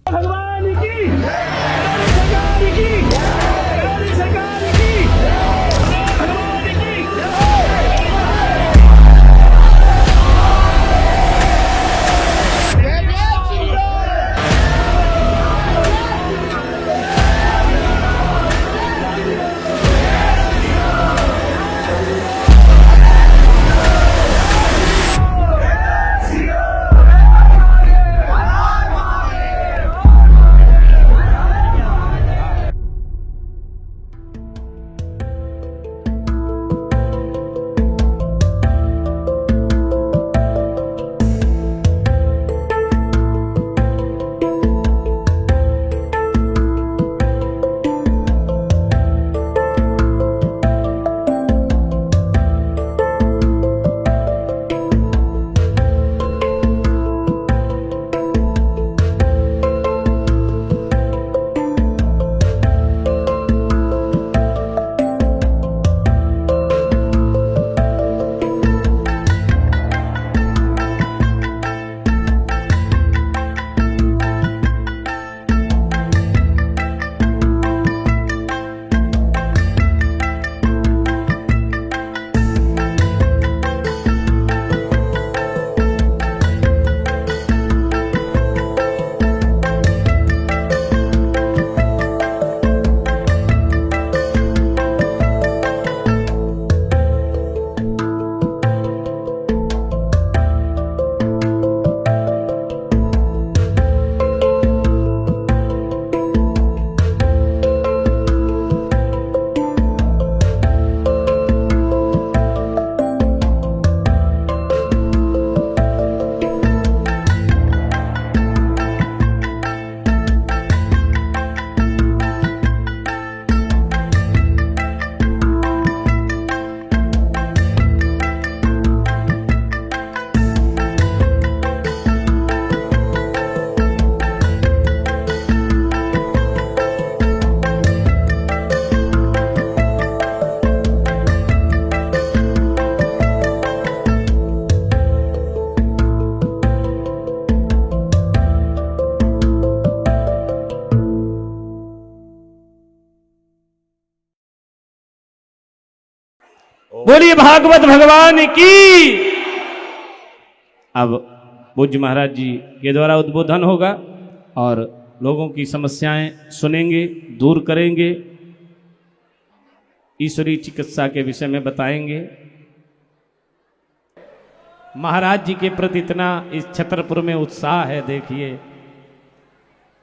भगवान की सरकार की सरकार की भगवान की। बोलिए भागवत भगवान की। अब पूज्य महाराज जी के द्वारा उद्बोधन होगा और लोगों की समस्याएं सुनेंगे, दूर करेंगे, ईश्वरीय चिकित्सा के विषय में बताएंगे। महाराज जी के प्रति इतना इस छतरपुर में उत्साह है, देखिए।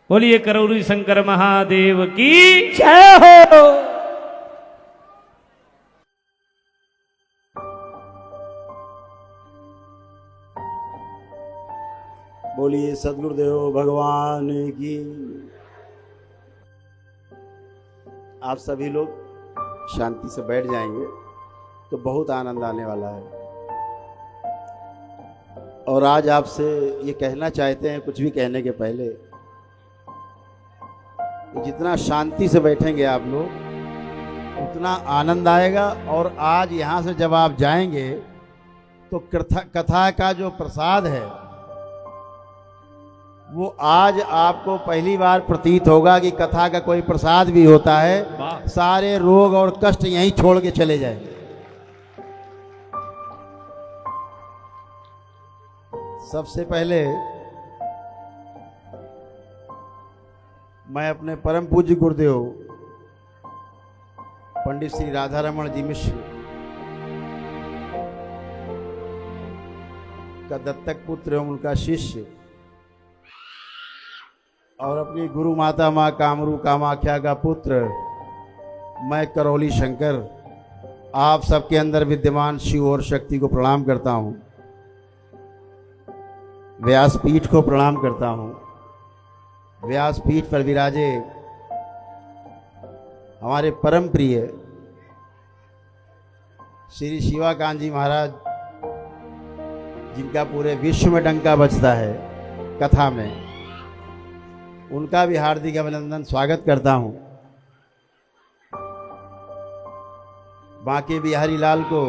बोलिए करौरी शंकर महादेव की जय हो। बोलिए सदगुरुदेव भगवान की। आप सभी लोग शांति से बैठ जाएंगे तो बहुत आनंद आने वाला है। और आज आपसे ये कहना चाहते हैं, कुछ भी कहने के पहले, जितना शांति से बैठेंगे आप लोग उतना आनंद आएगा। और आज यहाँ से जब आप जाएंगे तो कथा का जो प्रसाद है वो आज आपको पहली बार प्रतीत होगा कि कथा का कोई प्रसाद भी होता है। सारे रोग और कष्ट यहीं छोड़ के चले जाए। सबसे पहले मैं अपने परम पूज्य गुरुदेव पंडित श्री राधा रमण जी मिश्र का दत्तक पुत्र एवं उनका शिष्य और अपनी गुरु माता माँ कामरू कामाख्या का पुत्र मैं करौली शंकर आप सबके अंदर विद्यमान शिव और शक्ति को प्रणाम करता हूँ। व्यासपीठ को प्रणाम करता हूँ। व्यासपीठ पर विराजे हमारे परम प्रिय श्री शिवाकांत जी महाराज, जिनका पूरे विश्व में डंका बजता है कथा में, उनका भी हार्दिक अभिनंदन स्वागत करता हूं। बांके बिहारी लाल को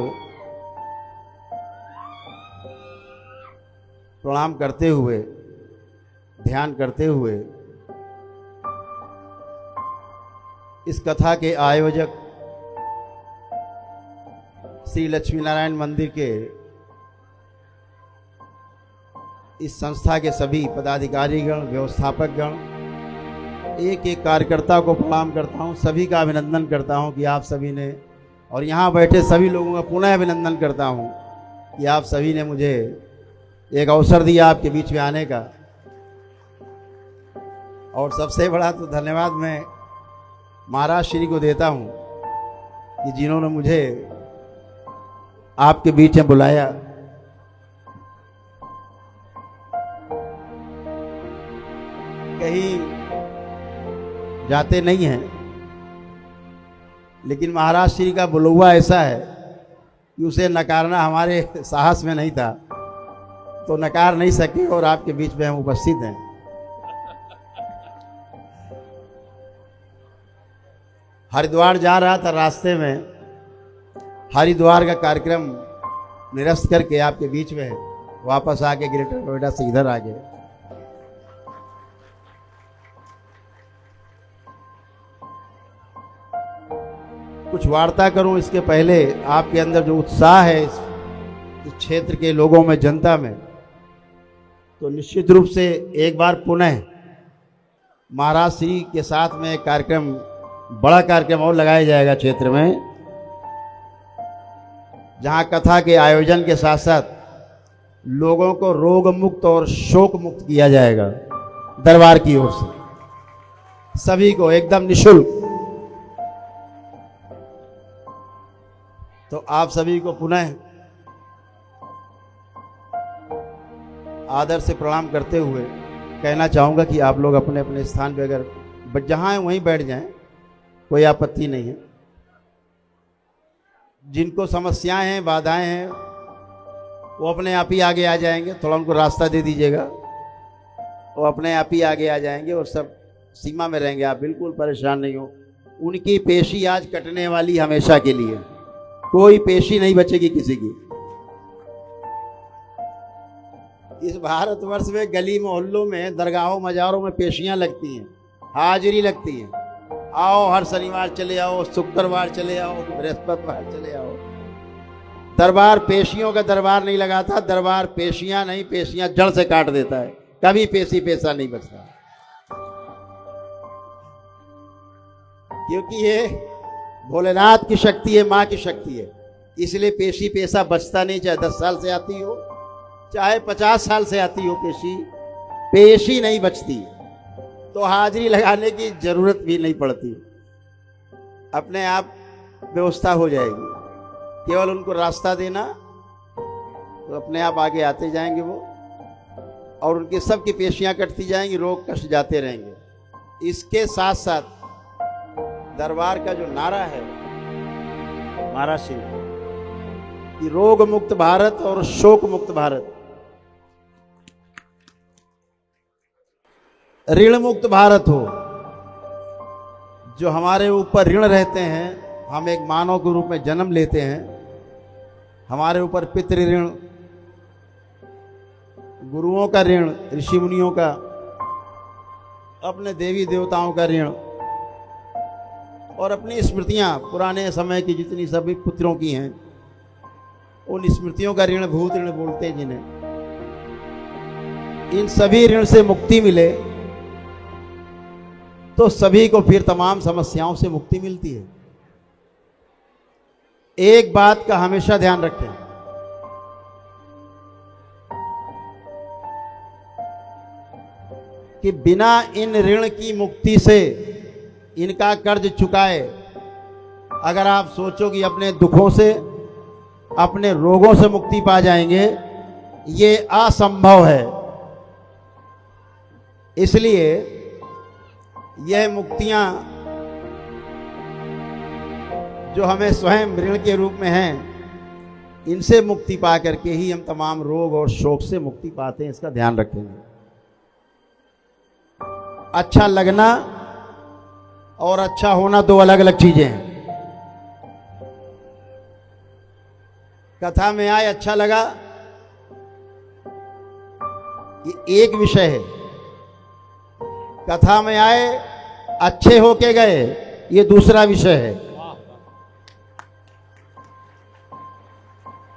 प्रणाम करते हुए, ध्यान करते हुए इस कथा के आयोजक श्री लक्ष्मी नारायण मंदिर के इस संस्था के सभी पदाधिकारीगण, व्यवस्थापकगण, एक एक कार्यकर्ता को प्रणाम करता हूं, सभी का अभिनंदन करता हूं कि आप सभी ने, और यहाँ बैठे सभी लोगों का पुनः अभिनंदन करता हूं कि आप सभी ने मुझे एक अवसर दिया आपके बीच में आने का। और सबसे बड़ा तो धन्यवाद मैं महाराज श्री को देता हूं कि जिन्होंने मुझे आपके बीच में बुलाया। कहीं जाते नहीं हैं, लेकिन महाराज श्री का बुलवा ऐसा है कि उसे नकारना हमारे साहस में नहीं था, तो नकार नहीं सके और आपके बीच में हम उपस्थित हैं। हरिद्वार जा रहा था, रास्ते में हरिद्वार का कार्यक्रम निरस्त करके आपके बीच में वापस आके ग्रेटर नोएडा से इधर आ गए। कुछ वार्ता करूं इसके पहले आपके अंदर जो उत्साह है इस क्षेत्र के लोगों में, जनता में, तो निश्चित रूप से एक बार पुनः महाराज श्री के साथ में एक कार्यक्रम, बड़ा कार्यक्रम और लगाया जाएगा क्षेत्र में, जहां कथा के आयोजन के साथ साथ लोगों को रोग मुक्त और शोक मुक्त किया जाएगा दरबार की ओर से, सभी को एकदम निःशुल्क। तो आप सभी को पुनः आदर से प्रणाम करते हुए कहना चाहूंगा कि आप लोग अपने अपने स्थान पे अगर जहां हैं वहीं बैठ जाएं, कोई आपत्ति नहीं है। जिनको समस्याएं हैं, बाधाएं हैं, वो अपने आप ही आगे आ जाएंगे, थोड़ा उनको रास्ता दे दीजिएगा, वो अपने आप ही आगे आ जाएंगे और सब सीमा में रहेंगे। आप बिल्कुल परेशान नहीं हो। उनकी पेशी आज कटने वाली हमेशा के लिए, कोई पेशी नहीं बचेगी किसी की। इस भारतवर्ष में गली मोहल्लों में, दरगाहों मजारों में पेशियां लगती हैं, हाजिरी लगती है। आओ, हर शनिवार चले आओ, शुक्रवार चले आओ, बृहस्पतिवार चले आओ। दरबार पेशियों का दरबार नहीं लगाता, दरबार पेशियां नहीं, पेशियां जड़ से काट देता है। कभी पेशी पैसा नहीं बचता, क्योंकि ये भोलेनाथ की शक्ति है, माँ की शक्ति है। इसलिए पेशी पैसा बचता नहीं, चाहे 10 साल से आती हो, चाहे 50 साल से आती हो, पेशी नहीं बचती। तो हाजिरी लगाने की जरूरत भी नहीं पड़ती, अपने आप व्यवस्था हो जाएगी। केवल उनको रास्ता देना, तो अपने आप आगे आते जाएंगे वो, और उनकी सबकी पेशियां कटती जाएंगी, रोग कष्ट जाते रहेंगे। इसके साथ साथ दरबार का जो नारा है महाराज श्री कि रोग मुक्त भारत और शोक मुक्त भारत, ऋण मुक्त भारत हो। जो हमारे ऊपर ऋण रहते हैं, हम एक मानव के रूप में जन्म लेते हैं, हमारे ऊपर पितृ ऋण, गुरुओं का ऋण, ऋषि मुनियों का, अपने देवी देवताओं का ऋण, और अपनी स्मृतियां, पुराने समय की जितनी सभी पुत्रों की हैं, उन स्मृतियों का ऋण भूत ऋण बोलते हैं जिन्हें। इन सभी ऋण से मुक्ति मिले तो सभी को फिर तमाम समस्याओं से मुक्ति मिलती है। एक बात का हमेशा ध्यान रखें कि बिना इन ऋण की मुक्ति से, इनका कर्ज चुकाए, अगर आप सोचो कि अपने दुखों से, अपने रोगों से मुक्ति पा जाएंगे, ये असंभव है। इसलिए यह मुक्तियां जो हमें स्वयं ऋण के रूप में हैं, इनसे मुक्ति पा करके ही हम तमाम रोग और शोक से मुक्ति पाते हैं। इसका ध्यान रखेंगे। अच्छा लगना और अच्छा होना दो अलग अलग चीजें हैं। कथा में आए, अच्छा लगा, ये एक विषय है। कथा में आए, अच्छे होके गए, ये दूसरा विषय है।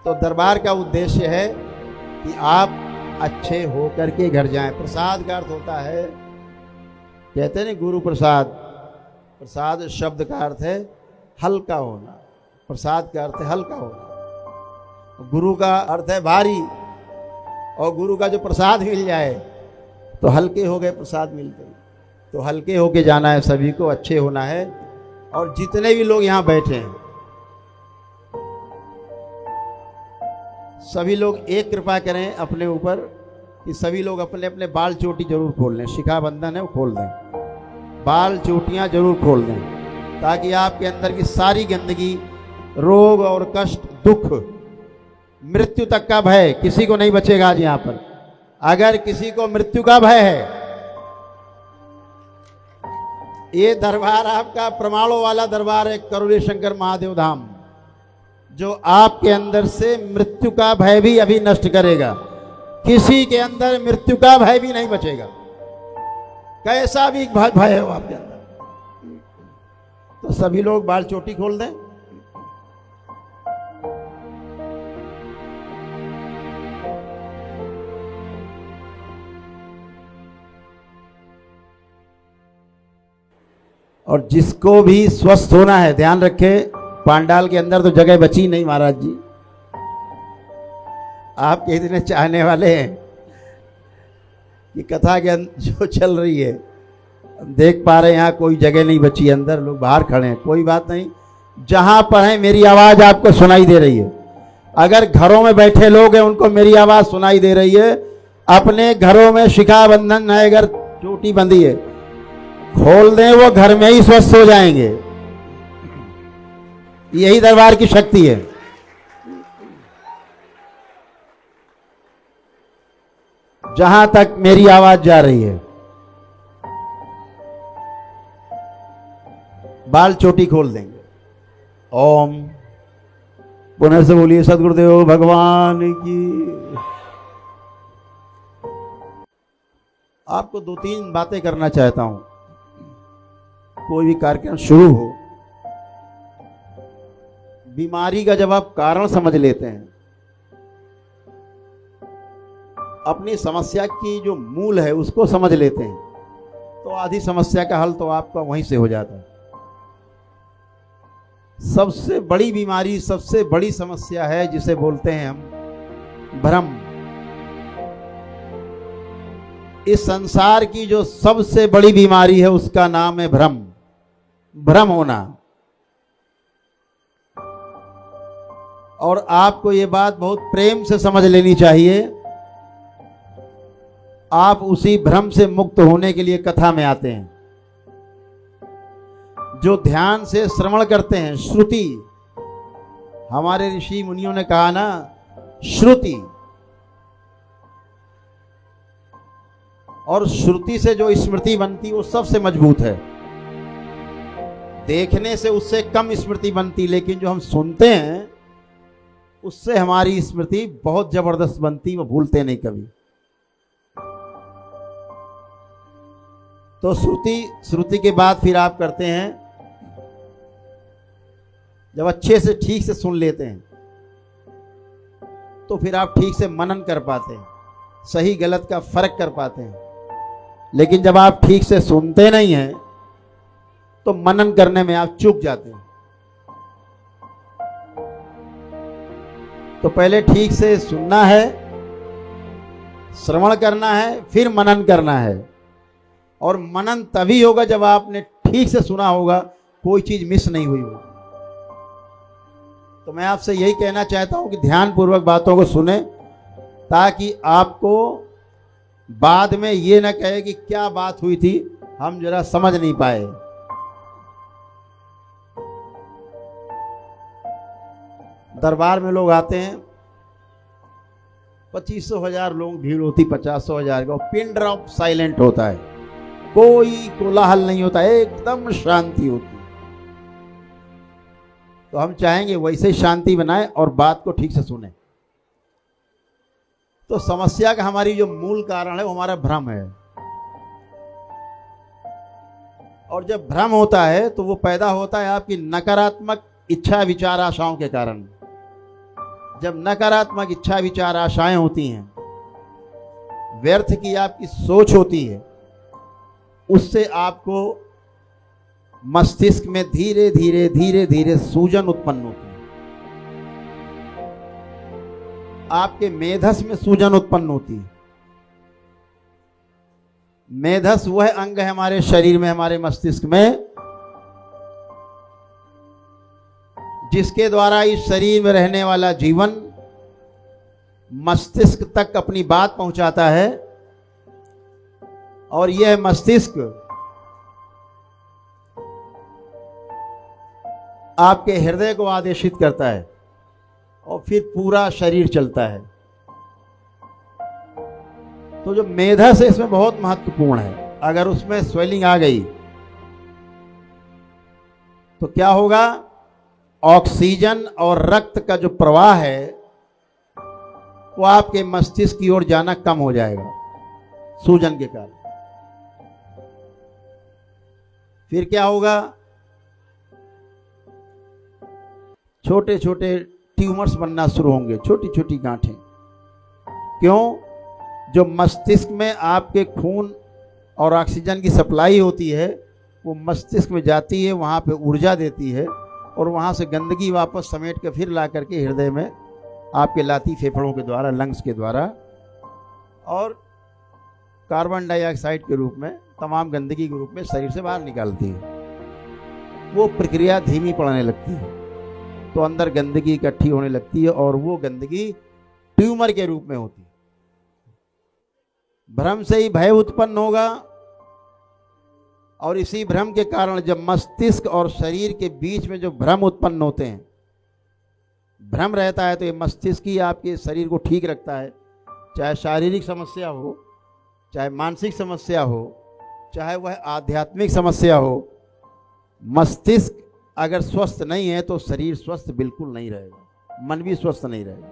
तो दरबार का उद्देश्य है कि आप अच्छे होकर के घर जाएं। प्रसाद का अर्थ होता है, कहते हैं ना गुरु प्रसाद, प्रसाद शब्द का अर्थ है हल्का होना, प्रसाद का अर्थ है हल्का होना। गुरु का अर्थ है भारी, और गुरु का जो प्रसाद मिल जाए तो हल्के हो गए, प्रसाद मिलते हैं। तो हल्के होके जाना है, सभी को अच्छे होना है। और जितने भी लोग यहाँ बैठे हैं, सभी लोग एक कृपा करें अपने ऊपर कि सभी लोग अपने अपने बाल चोटी जरूर खोल लें। शिखा बंधन है वो खोल दें, बाल चोटियां जरूर खोल दें, ताकि आपके अंदर की सारी गंदगी, रोग और कष्ट, दुख, मृत्यु तक का भय किसी को नहीं बचेगा आज यहाँ पर। अगर किसी को मृत्यु का भय है, ये दरबार आपका प्रमाणों वाला दरबार है, करुणे शंकर महादेव धाम, जो आपके अंदर से मृत्यु का भय भी अभी नष्ट करेगा। किसी के अंदर मृत्यु का भय भी नहीं बचेगा, कैसा भी भय हो आपके अंदर। तो सभी लोग बाल चोटी खोल दें। और जिसको भी स्वस्थ होना है, ध्यान रखें, पांडाल के अंदर तो जगह बची नहीं महाराज जी। आपके इतने चाहने वाले हैं कि कथा के जो चल रही है, हम देख पा रहे हैं यहाँ कोई जगह नहीं बची, अंदर लोग बाहर खड़े हैं। कोई बात नहीं, जहां पर है मेरी आवाज आपको सुनाई दे रही है। अगर घरों में बैठे लोग हैं, उनको मेरी आवाज सुनाई दे रही है, अपने घरों में शिखा बंधन है, अगर चोटी बंधी है, खोल दें, वो घर में ही स्वस्थ हो जाएंगे। यही दरबार की शक्ति है। जहां तक मेरी आवाज जा रही है, बाल चोटी खोल देंगे। ओम, पुनः से बोलिए सदगुरुदेव भगवान की। आपको 2-3 बातें करना चाहता हूं। कोई भी कार्यक्रम शुरू हो, बीमारी का जब आप कारण समझ लेते हैं, अपनी समस्या की जो मूल है उसको समझ लेते हैं, तो आधी समस्या का हल तो आपका वहीं से हो जाता है। सबसे बड़ी बीमारी, सबसे बड़ी समस्या है जिसे बोलते हैं हम भ्रम। इस संसार की जो सबसे बड़ी बीमारी है उसका नाम है भ्रम, भ्रम होना। और आपको ये बात बहुत प्रेम से समझ लेनी चाहिए। आप उसी भ्रम से मुक्त होने के लिए कथा में आते हैं। जो ध्यान से श्रवण करते हैं, श्रुति, हमारे ऋषि मुनियों ने कहा ना, श्रुति, और श्रुति से जो स्मृति बनती वो सबसे मजबूत है। देखने से उससे कम स्मृति बनती, लेकिन जो हम सुनते हैं उससे हमारी स्मृति बहुत जबरदस्त बनती, वो भूलते नहीं कभी। तो श्रुति के बाद फिर आप करते हैं, जब अच्छे से ठीक से सुन लेते हैं तो फिर आप ठीक से मनन कर पाते हैं, सही गलत का फर्क कर पाते हैं। लेकिन जब आप ठीक से सुनते नहीं हैं तो मनन करने में आप चूक जाते हैं। तो पहले ठीक से सुनना है, श्रवण करना है, फिर मनन करना है। और मनन तभी होगा जब आपने ठीक से सुना होगा, कोई चीज मिस नहीं हुई होगी। तो मैं आपसे यही कहना चाहता हूं कि ध्यान पूर्वक बातों को सुने, ताकि आपको बाद में ये ना कहे कि क्या बात हुई थी, हम जरा समझ नहीं पाए। दरबार में लोग आते हैं, 25,000 लोग भीड़ होती, 50,000 का, पिन ड्रॉप साइलेंट होता है, कोई कोलाहल नहीं होता, एकदम शांति होती। तो हम चाहेंगे वैसे शांति बनाए और बात को ठीक से सुने। तो समस्या का हमारी जो मूल कारण है वो हमारा भ्रम है। और जब भ्रम होता है तो वो पैदा होता है आपकी नकारात्मक इच्छा विचार आशाओं के कारण। जब नकारात्मक इच्छा विचार आशाएं होती हैं, व्यर्थ की आपकी सोच होती है, उससे आपको मस्तिष्क में धीरे धीरे धीरे धीरे सूजन उत्पन्न होती है। आपके मेधस में सूजन उत्पन्न होती है। मेधस वह अंग है हमारे शरीर में, हमारे मस्तिष्क में, जिसके द्वारा इस शरीर में रहने वाला जीवन मस्तिष्क तक अपनी बात पहुंचाता है। और यह मस्तिष्क आपके हृदय को आदेशित करता है और फिर पूरा शरीर चलता है। तो जो मेधस है इसमें बहुत महत्वपूर्ण है। अगर उसमें स्वेलिंग आ गई तो क्या होगा? ऑक्सीजन और रक्त का जो प्रवाह है वो आपके मस्तिष्क की ओर जाना कम हो जाएगा सूजन के कारण। फिर क्या होगा? छोटे छोटे ट्यूमर्स बनना शुरू होंगे, छोटी छोटी गांठें। क्यों? जो मस्तिष्क में आपके खून और ऑक्सीजन की सप्लाई होती है वो मस्तिष्क में जाती है, वहाँ पे ऊर्जा देती है और वहाँ से गंदगी वापस समेट के फिर ला करके हृदय में आपके लाती फेफड़ों के द्वारा, लंग्स के द्वारा, और कार्बन डाइऑक्साइड के रूप में, तमाम गंदगी के रूप में शरीर से बाहर निकालती है। वो प्रक्रिया धीमी पड़ने लगती है तो अंदर गंदगी इकट्ठी होने लगती है और वो गंदगी ट्यूमर के रूप में होती है। भ्रम से ही भय उत्पन्न होगा और इसी भ्रम के कारण जब मस्तिष्क और शरीर के बीच में जो भ्रम उत्पन्न होते हैं, भ्रम रहता है तो ये मस्तिष्क ही आपके शरीर को ठीक रखता है। चाहे शारीरिक समस्या हो, चाहे मानसिक समस्या हो, चाहे वह आध्यात्मिक समस्या हो, मस्तिष्क अगर स्वस्थ नहीं है तो शरीर स्वस्थ बिल्कुल नहीं रहेगा, मन भी स्वस्थ नहीं रहेगा।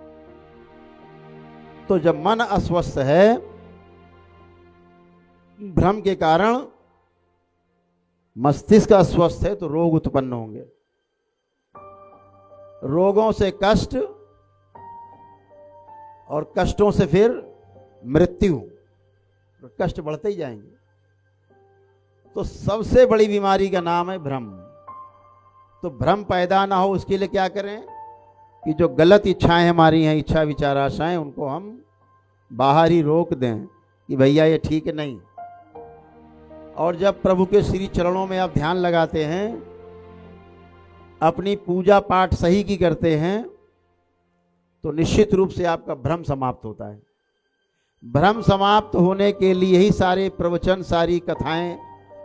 तो जब मन अस्वस्थ है भ्रम के कारण, मस्तिष्क अस्वस्थ है तो रोग उत्पन्न होंगे। रोगों से कष्ट और कष्टों से फिर मृत्यु, कष्ट बढ़ते ही जाएंगे। तो सबसे बड़ी बीमारी का नाम है भ्रम। तो भ्रम पैदा ना हो उसके लिए क्या करें कि जो गलत इच्छाएं हमारी हैं, इच्छा विचार आशाएं, उनको हम बाहर ही रोक दें कि भैया ये ठीक नहीं। और जब प्रभु के श्री चरणों में आप ध्यान लगाते हैं, अपनी पूजा पाठ सही की करते हैं, तो निश्चित रूप से आपका भ्रम समाप्त होता है। भ्रम समाप्त होने के लिए ही सारे प्रवचन, सारी कथाएं,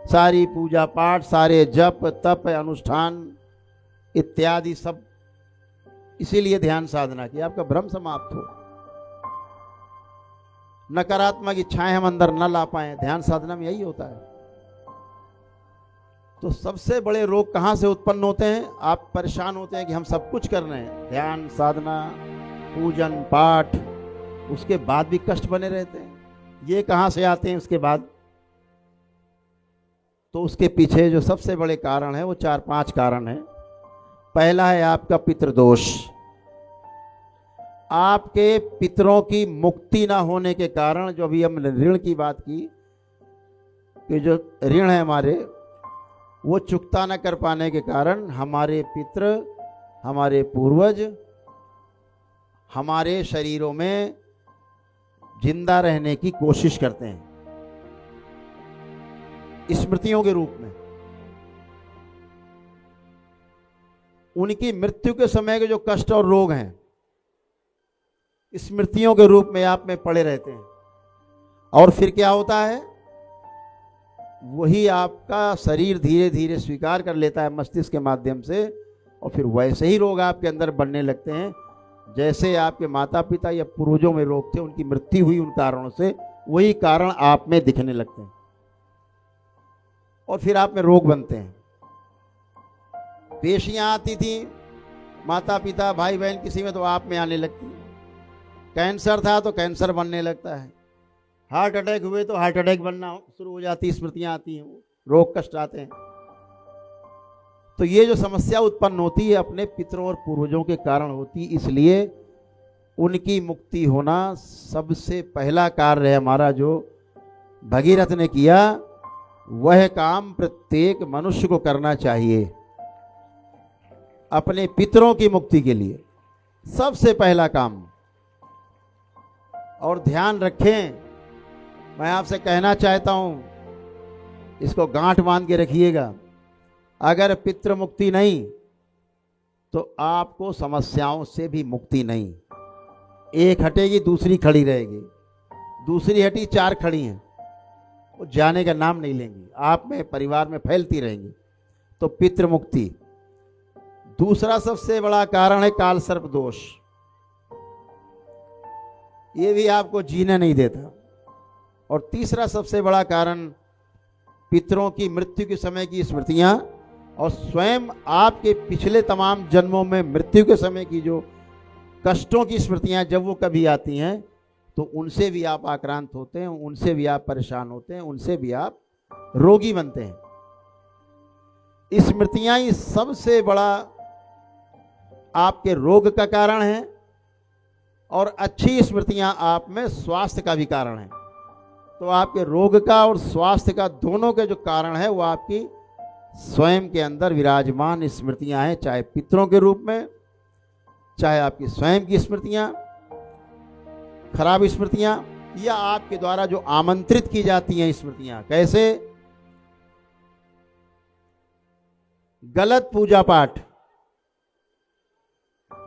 सारी पूजा पाठ, सारे जप तप अनुष्ठान इत्यादि सब इसीलिए ध्यान साधना की आपका भ्रम समाप्त हो। नकारात्मक इच्छाएं हम अंदर न ला पाए, ध्यान साधना में यही होता है। तो सबसे बड़े रोग कहाँ से उत्पन्न होते हैं? आप परेशान होते हैं कि हम सब कुछ कर रहे हैं, ध्यान साधना, पूजन पाठ, उसके बाद भी कष्ट बने रहते हैं। ये कहाँ से आते हैं उसके बाद? तो उसके पीछे जो सबसे बड़े कारण है वो 4-5 कारण हैं। पहला है आपका पितृदोष। आपके पितरों की मुक्ति ना होने के कारण, जो अभी हमने ऋण की बात की कि जो ऋण है हमारे वो चुकता न कर पाने के कारण हमारे पितृ, हमारे पूर्वज हमारे शरीरों में जिंदा रहने की कोशिश करते हैं स्मृतियों के रूप में। उनकी मृत्यु के समय के जो कष्ट और रोग हैं स्मृतियों के रूप में आप में पड़े रहते हैं। और फिर क्या होता है? वही आपका शरीर धीरे धीरे स्वीकार कर लेता है मस्तिष्क के माध्यम से, और फिर वैसे ही रोग आपके अंदर बनने लगते हैं जैसे आपके माता पिता या पूर्वजों में रोग थे, उनकी मृत्यु हुई उन कारणों से, वही कारण आप में दिखने लगते हैं और फिर आप में रोग बनते हैं। पेशियां आती थी माता पिता भाई बहन किसी में, तो आप में आने लगती है। कैंसर था तो कैंसर बनने लगता है। हार्ट अटैक हुए तो हार्ट अटैक बनना शुरू हो जाती, स्मृतियां आती हैं। रोग कष्ट आते हैं। तो ये जो समस्या उत्पन्न होती है अपने पितरों और पूर्वजों के कारण होती, इसलिए उनकी मुक्ति होना सबसे पहला कार्य है हमारा। जो भगीरथ ने किया वह काम प्रत्येक मनुष्य को करना चाहिए अपने पितरों की मुक्ति के लिए, सबसे पहला काम। और ध्यान रखें, मैं आपसे कहना चाहता हूं, इसको गांठ बांध के रखिएगा, अगर पितृ मुक्ति नहीं तो आपको समस्याओं से भी मुक्ति नहीं। एक हटेगी दूसरी खड़ी रहेगी, दूसरी हटी चार खड़ी हैं, वो जाने का नाम नहीं लेंगी, आप में परिवार में फैलती रहेंगी। तो पितृ मुक्ति। दूसरा सबसे बड़ा कारण है काल सर्प दोष, ये भी आपको जीने नहीं देता। और तीसरा सबसे बड़ा कारण पितरों की मृत्यु के समय की स्मृतियां, और स्वयं आपके पिछले तमाम जन्मों में मृत्यु के समय की जो कष्टों की स्मृतियां जब वो कभी आती हैं तो उनसे भी आप आक्रांत होते हैं, उनसे भी आप परेशान होते हैं, उनसे भी आप रोगी बनते हैं। स्मृतियां ही सबसे बड़ा आपके रोग का कारण है, और अच्छी स्मृतियां आप में स्वास्थ्य का भी कारण है। तो आपके रोग का और स्वास्थ्य का दोनों के जो कारण है वो आपकी स्वयं के अंदर विराजमान स्मृतियां हैं, चाहे पितरों के रूप में, चाहे आपकी स्वयं की स्मृतियां, खराब स्मृतियां, या आपके द्वारा जो आमंत्रित की जाती हैं स्मृतियां। कैसे? गलत पूजा पाठ।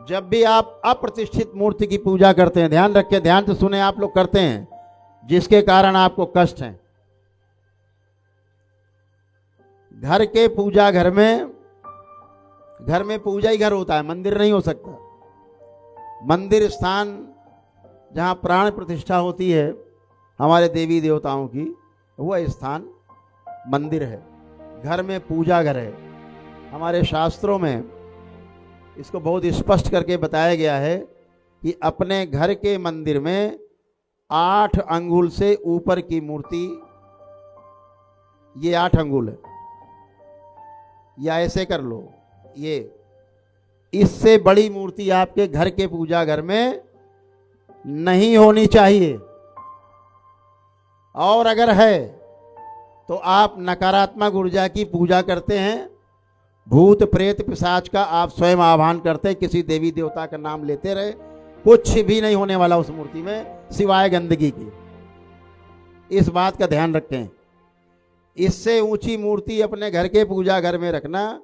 जब भी आप अप्रतिष्ठित मूर्ति की पूजा करते हैं, ध्यान रखें, ध्यान से सुने, आप लोग करते हैं जिसके कारण आपको कष्ट है। घर के पूजा घर में पूजा ही घर होता है, मंदिर नहीं हो सकता। मंदिर स्थान जहाँ प्राण प्रतिष्ठा होती है हमारे देवी देवताओं की, वह स्थान मंदिर है। घर में पूजा घर है। हमारे शास्त्रों में इसको बहुत स्पष्ट करके बताया गया है कि अपने घर के मंदिर में 8 अंगुल से ऊपर की मूर्ति, ये 8 अंगुल है, या ऐसे कर लो, ये इससे बड़ी मूर्ति आपके घर के पूजा घर में नहीं होनी चाहिए। और अगर है तो आप नकारात्मक ऊर्जा की पूजा करते हैं, भूत प्रेत पिशाच का आप स्वयं आह्वान करते हैं, किसी देवी देवता का नाम लेते रहे, कुछ भी नहीं होने वाला उस मूर्ति में सिवाय गंदगी की। इस बात का ध्यान रखें। इससे ऊंची मूर्ति अपने घर के पूजा घर में रखना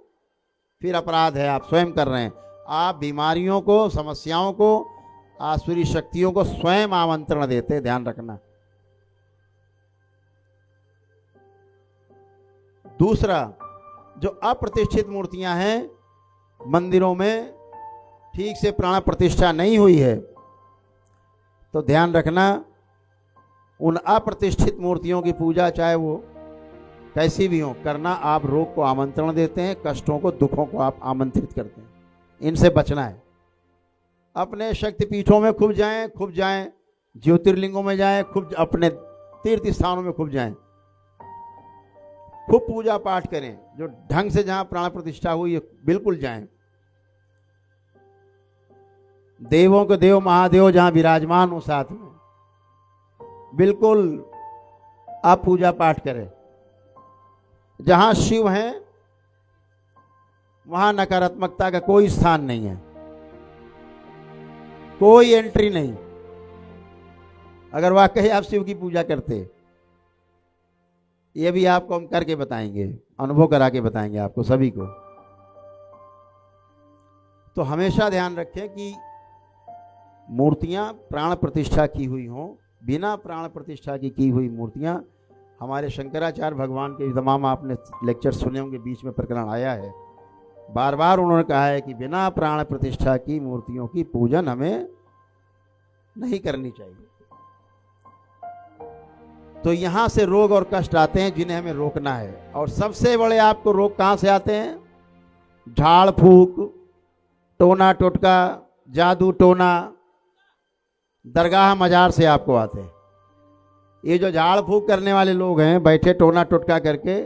फिर अपराध है, आप स्वयं कर रहे हैं। आप बीमारियों को, समस्याओं को, आसुरी शक्तियों को स्वयं आमंत्रण देते हैं, ध्यान रखना। दूसरा, जो अप्रतिष्ठित मूर्तियां हैं मंदिरों में, ठीक से प्राण प्रतिष्ठा नहीं हुई है, तो ध्यान रखना, उन अप्रतिष्ठित मूर्तियों की पूजा चाहे वो कैसी भी हो करना, आप रोग को आमंत्रण देते हैं, कष्टों को, दुखों को आप आमंत्रित करते हैं। इनसे बचना है। अपने शक्तिपीठों में खूब जाएं, ज्योतिर्लिंगों में जाएं, खूब अपने तीर्थ स्थानों में खूब जाएं, खूब पूजा पाठ करें, जो ढंग से जहां प्राण प्रतिष्ठा हुई है बिल्कुल जाएं। देवों के देव महादेव जहां विराजमान हो साथ में, बिल्कुल आप पूजा पाठ करें। जहां शिव हैं वहां नकारात्मकता का कोई स्थान नहीं है, कोई एंट्री नहीं। अगर वाकई आप शिव की पूजा करते, ये भी आपको हम करके बताएंगे, अनुभव करा के बताएंगे आपको सभी को। तो हमेशा ध्यान रखें कि मूर्तियां प्राण प्रतिष्ठा की हुई हों, बिना प्राण प्रतिष्ठा की हुई मूर्तियां, हमारे शंकराचार्य भगवान के तमाम आपने लेक्चर सुने होंगे, बीच में प्रकरण आया है, बार बार उन्होंने कहा है कि बिना प्राण प्रतिष्ठा की मूर्तियों की पूजन हमें नहीं करनी चाहिए। तो यहां से रोग और कष्ट आते हैं जिन्हें हमें रोकना है। और सबसे बड़े आपको रोग कहां से आते हैं? झाड़ फूक, टोना टोटका, जादू टोना, दरगाह मजार से आपको आते हैं। ये जो झाड़ फूक करने वाले लोग हैं, बैठे टोना टोटका करके,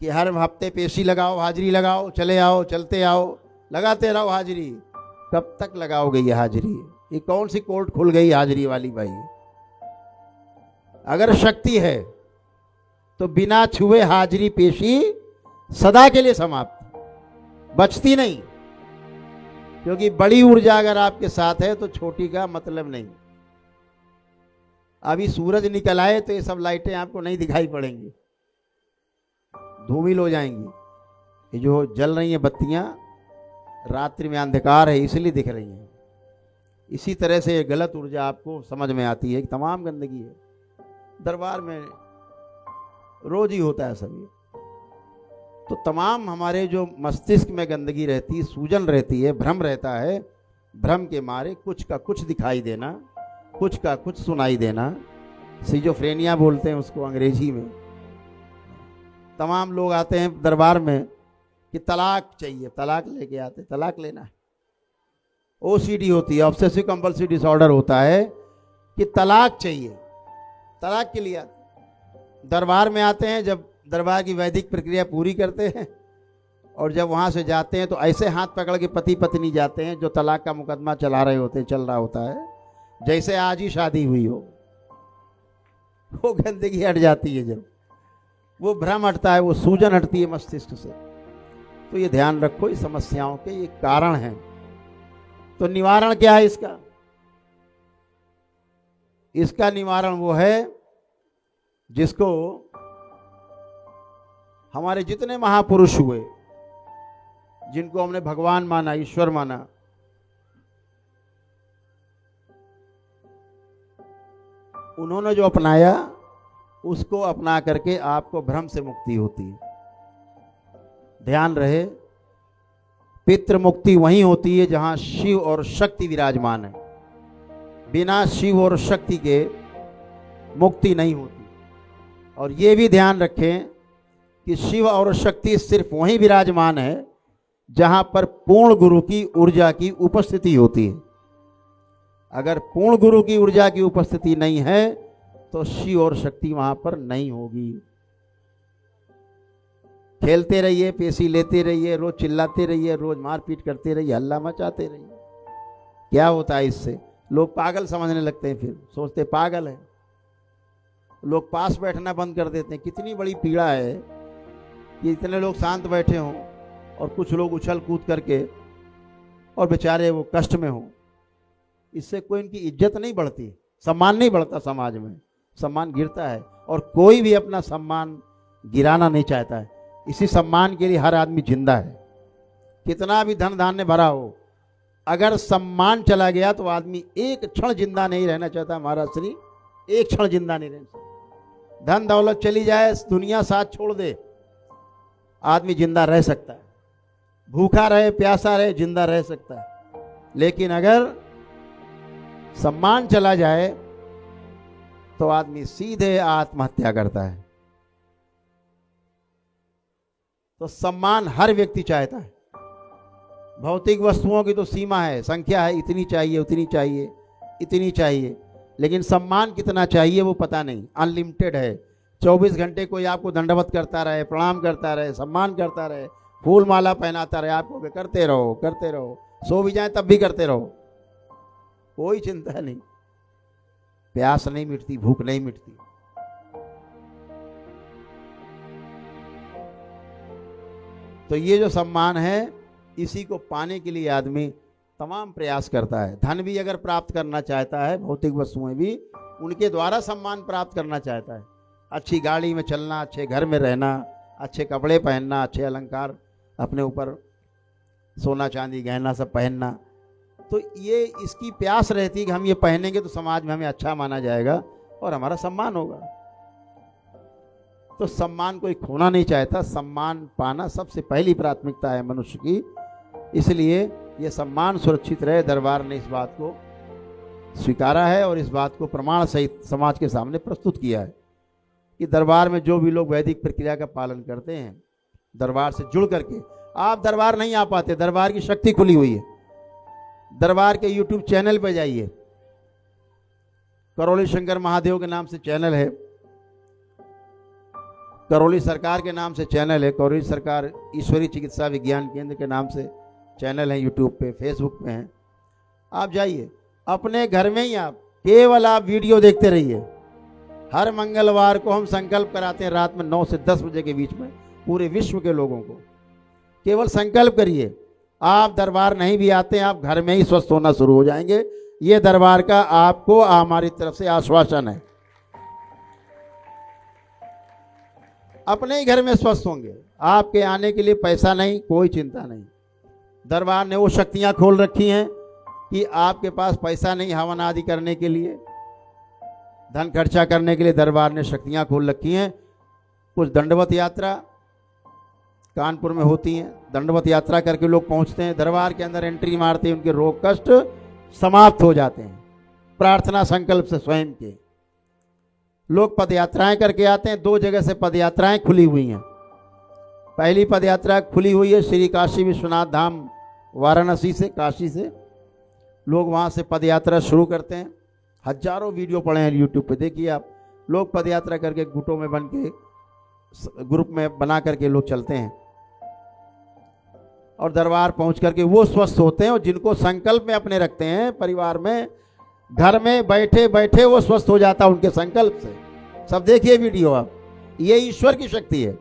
कि हर हफ्ते पेशी लगाओ, हाजिरी लगाओ, चले आओ, चलते आओ, लगाते रहो हाजिरी। कब तक लगाओगे ये हाजिरी? ये कौन सी कोर्ट खुल गई हाजिरी वाली भाई? अगर शक्ति है तो बिना छुए हाजिरी पेशी सदा के लिए समाप्त, बचती नहीं। क्योंकि बड़ी ऊर्जा अगर आपके साथ है तो छोटी का मतलब नहीं। अभी सूरज निकल आए तो ये सब लाइटें आपको नहीं दिखाई पड़ेंगी, धूमिल हो जाएंगी। ये जो जल रही हैं बत्तियां, रात्रि में अंधकार है इसलिए दिख रही हैं। इसी तरह से ये गलत ऊर्जा आपको समझ में आती है कि तमाम गंदगी है। दरबार में रोज ही होता है सभी। तो तमाम हमारे जो मस्तिष्क में गंदगी रहती है, सूजन रहती है, भ्रम रहता है, भ्रम के मारे कुछ का कुछ दिखाई देना, कुछ का कुछ सुनाई देना, सिजोफ्रेनिया बोलते हैं उसको अंग्रेजी में। तमाम लोग आते हैं दरबार में कि तलाक चाहिए, तलाक लेके आते, तलाक लेना है। ओसीडी होती है, ऑब्सेसिव कंपल्सिव डिसऑर्डर होता है कि तलाक चाहिए, तलाक के लिए आते। दरबार में आते हैं, जब दरबार की वैदिक प्रक्रिया पूरी करते हैं और जब वहाँ से जाते हैं तो ऐसे हाथ पकड़ के पति पत्नी जाते हैं जो तलाक का मुकदमा चला रहे होते, चल रहा होता है, जैसे आज ही शादी हुई हो। वो गंदगी हट जाती है, जब वो भ्रम हटता है, वो सूजन हटती है मस्तिष्क से। तो ये ध्यान रखो, इस समस्याओं के ये कारण हैं। तो निवारण क्या है इसका? इसका निवारण वो है जिसको हमारे जितने महापुरुष हुए, जिनको हमने भगवान माना, ईश्वर माना, उन्होंने जो अपनाया उसको अपना करके आपको भ्रम से मुक्ति होती है। ध्यान रहे, पितृ मुक्ति वहीं होती है जहां शिव और शक्ति विराजमान है। बिना शिव और शक्ति के मुक्ति नहीं होती। और ये भी ध्यान रखें कि शिव और शक्ति सिर्फ वहीं विराजमान है जहां पर पूर्ण गुरु की ऊर्जा की उपस्थिति होती है। अगर पूर्ण गुरु की ऊर्जा की उपस्थिति नहीं है तो शिव और शक्ति वहां पर नहीं होगी। खेलते रहिए, पेशी लेते रहिए, रोज चिल्लाते रहिए, रोज मारपीट करते रहिए, हल्ला मचाते रहिए, क्या होता है इससे? लोग पागल समझने लगते हैं, फिर सोचते पागल है। लोग पास बैठना बंद कर देते हैं। कितनी बड़ी पीड़ा है कि इतने लोग शांत बैठे हों और कुछ लोग उछल कूद करके और बेचारे वो कष्ट में हों। इससे कोई इनकी इज्जत नहीं बढ़ती, सम्मान नहीं बढ़ता, समाज में सम्मान गिरता है। और कोई भी अपना सम्मान गिराना नहीं चाहता है। इसी सम्मान के लिए हर आदमी जिंदा है। कितना भी धन धान्य भरा हो, अगर सम्मान चला गया तो आदमी एक क्षण जिंदा नहीं रहना चाहता। महाराज श्री एक क्षण जिंदा नहीं रहना। धन दौलत चली जाए, दुनिया साथ छोड़ दे, आदमी जिंदा रह सकता है। भूखा रहे, प्यासा रहे, जिंदा रह सकता है। लेकिन अगर सम्मान चला जाए तो आदमी सीधे आत्महत्या करता है। तो सम्मान हर व्यक्ति चाहता है। भौतिक वस्तुओं की तो सीमा है, संख्या है, इतनी चाहिए, उतनी चाहिए, इतनी चाहिए, लेकिन सम्मान कितना चाहिए वो पता नहीं। अनलिमिटेड है। 24 घंटे कोई आपको दंडवत करता रहे, प्रणाम करता रहे, सम्मान करता रहे, फूल माला पहनाता रहे, आपको करते रहो, करते रहो, सो भी जाए तब भी करते रहो, कोई चिंता नहीं। प्यास नहीं मिटती, भूख नहीं मिटती। तो ये जो सम्मान है, इसी को पाने के लिए आदमी तमाम प्रयास करता है। धन भी अगर प्राप्त करना चाहता है, भौतिक वस्तुएं भी उनके द्वारा सम्मान प्राप्त करना चाहता है। अच्छी गाड़ी में चलना, अच्छे घर में रहना, अच्छे कपड़े पहनना, अच्छे अलंकार अपने ऊपर, सोना चांदी गहना सब पहनना। तो ये इसकी प्यास रहती है कि हम ये पहनेंगे तो समाज में हमें अच्छा माना जाएगा और हमारा सम्मान होगा। तो सम्मान कोई खोना नहीं चाहता। सम्मान पाना सबसे पहली प्राथमिकता है मनुष्य की। इसलिए ये सम्मान सुरक्षित रहे। दरबार ने इस बात को स्वीकारा है और इस बात को प्रमाण सहित समाज के सामने प्रस्तुत किया है कि दरबार में जो भी लोग वैदिक प्रक्रिया का पालन करते हैं, दरबार से जुड़ करके, आप दरबार नहीं आ पाते, दरबार की शक्ति खुली हुई है। दरबार के YouTube चैनल पर जाइए, करौली शंकर महादेव के नाम से चैनल है, करौली सरकार के नाम से चैनल है, करौली सरकार ईश्वरी चिकित्सा विज्ञान केंद्र के नाम से चैनल है, यूट्यूब पे, फेसबुक पे हैं। आप जाइए अपने घर में ही, आप केवल आप वीडियो देखते रहिए। हर मंगलवार को हम संकल्प कराते हैं रात में 9 से 10 बजे के बीच में पूरे विश्व के लोगों को। केवल संकल्प करिए, आप दरबार नहीं भी आते हैं, आप घर में ही स्वस्थ होना शुरू हो जाएंगे। ये दरबार का आपको हमारी तरफ से आश्वासन है। अपने ही घर में स्वस्थ होंगे, आपके आने के लिए पैसा नहीं, कोई चिंता नहीं। दरबार ने वो शक्तियां खोल रखी हैं कि आपके पास पैसा नहीं हवन आदि करने के लिए, धन खर्चा करने के लिए दरबार ने शक्तियां खोल रखी हैं। कुछ दंडवत यात्रा कानपुर में होती हैं, दंडवत यात्रा करके लोग पहुंचते हैं, दरबार के अंदर एंट्री मारते हैं, उनके रोग कष्ट समाप्त हो जाते हैं प्रार्थना संकल्प से स्वयं के। लोग पद यात्राएं करके आते हैं, 2 जगह से पद यात्राएं खुली हुई हैं। पहली पद यात्रा खुली हुई है श्री काशी विश्वनाथ धाम वाराणसी से, काशी से लोग वहां से पद यात्रा शुरू करते हैं। हजारों वीडियो पड़े हैं यूट्यूब पे, देखिए आप। लोग पद यात्रा करके गुटों में बन के, ग्रुप में बना करके लोग चलते हैं और दरबार पहुंच करके वो स्वस्थ होते हैं। और जिनको संकल्प में अपने रखते हैं परिवार में, घर में बैठे बैठे वो स्वस्थ हो जाता है उनके संकल्प से। सब देखिए वीडियो आप, ये ईश्वर की शक्ति है।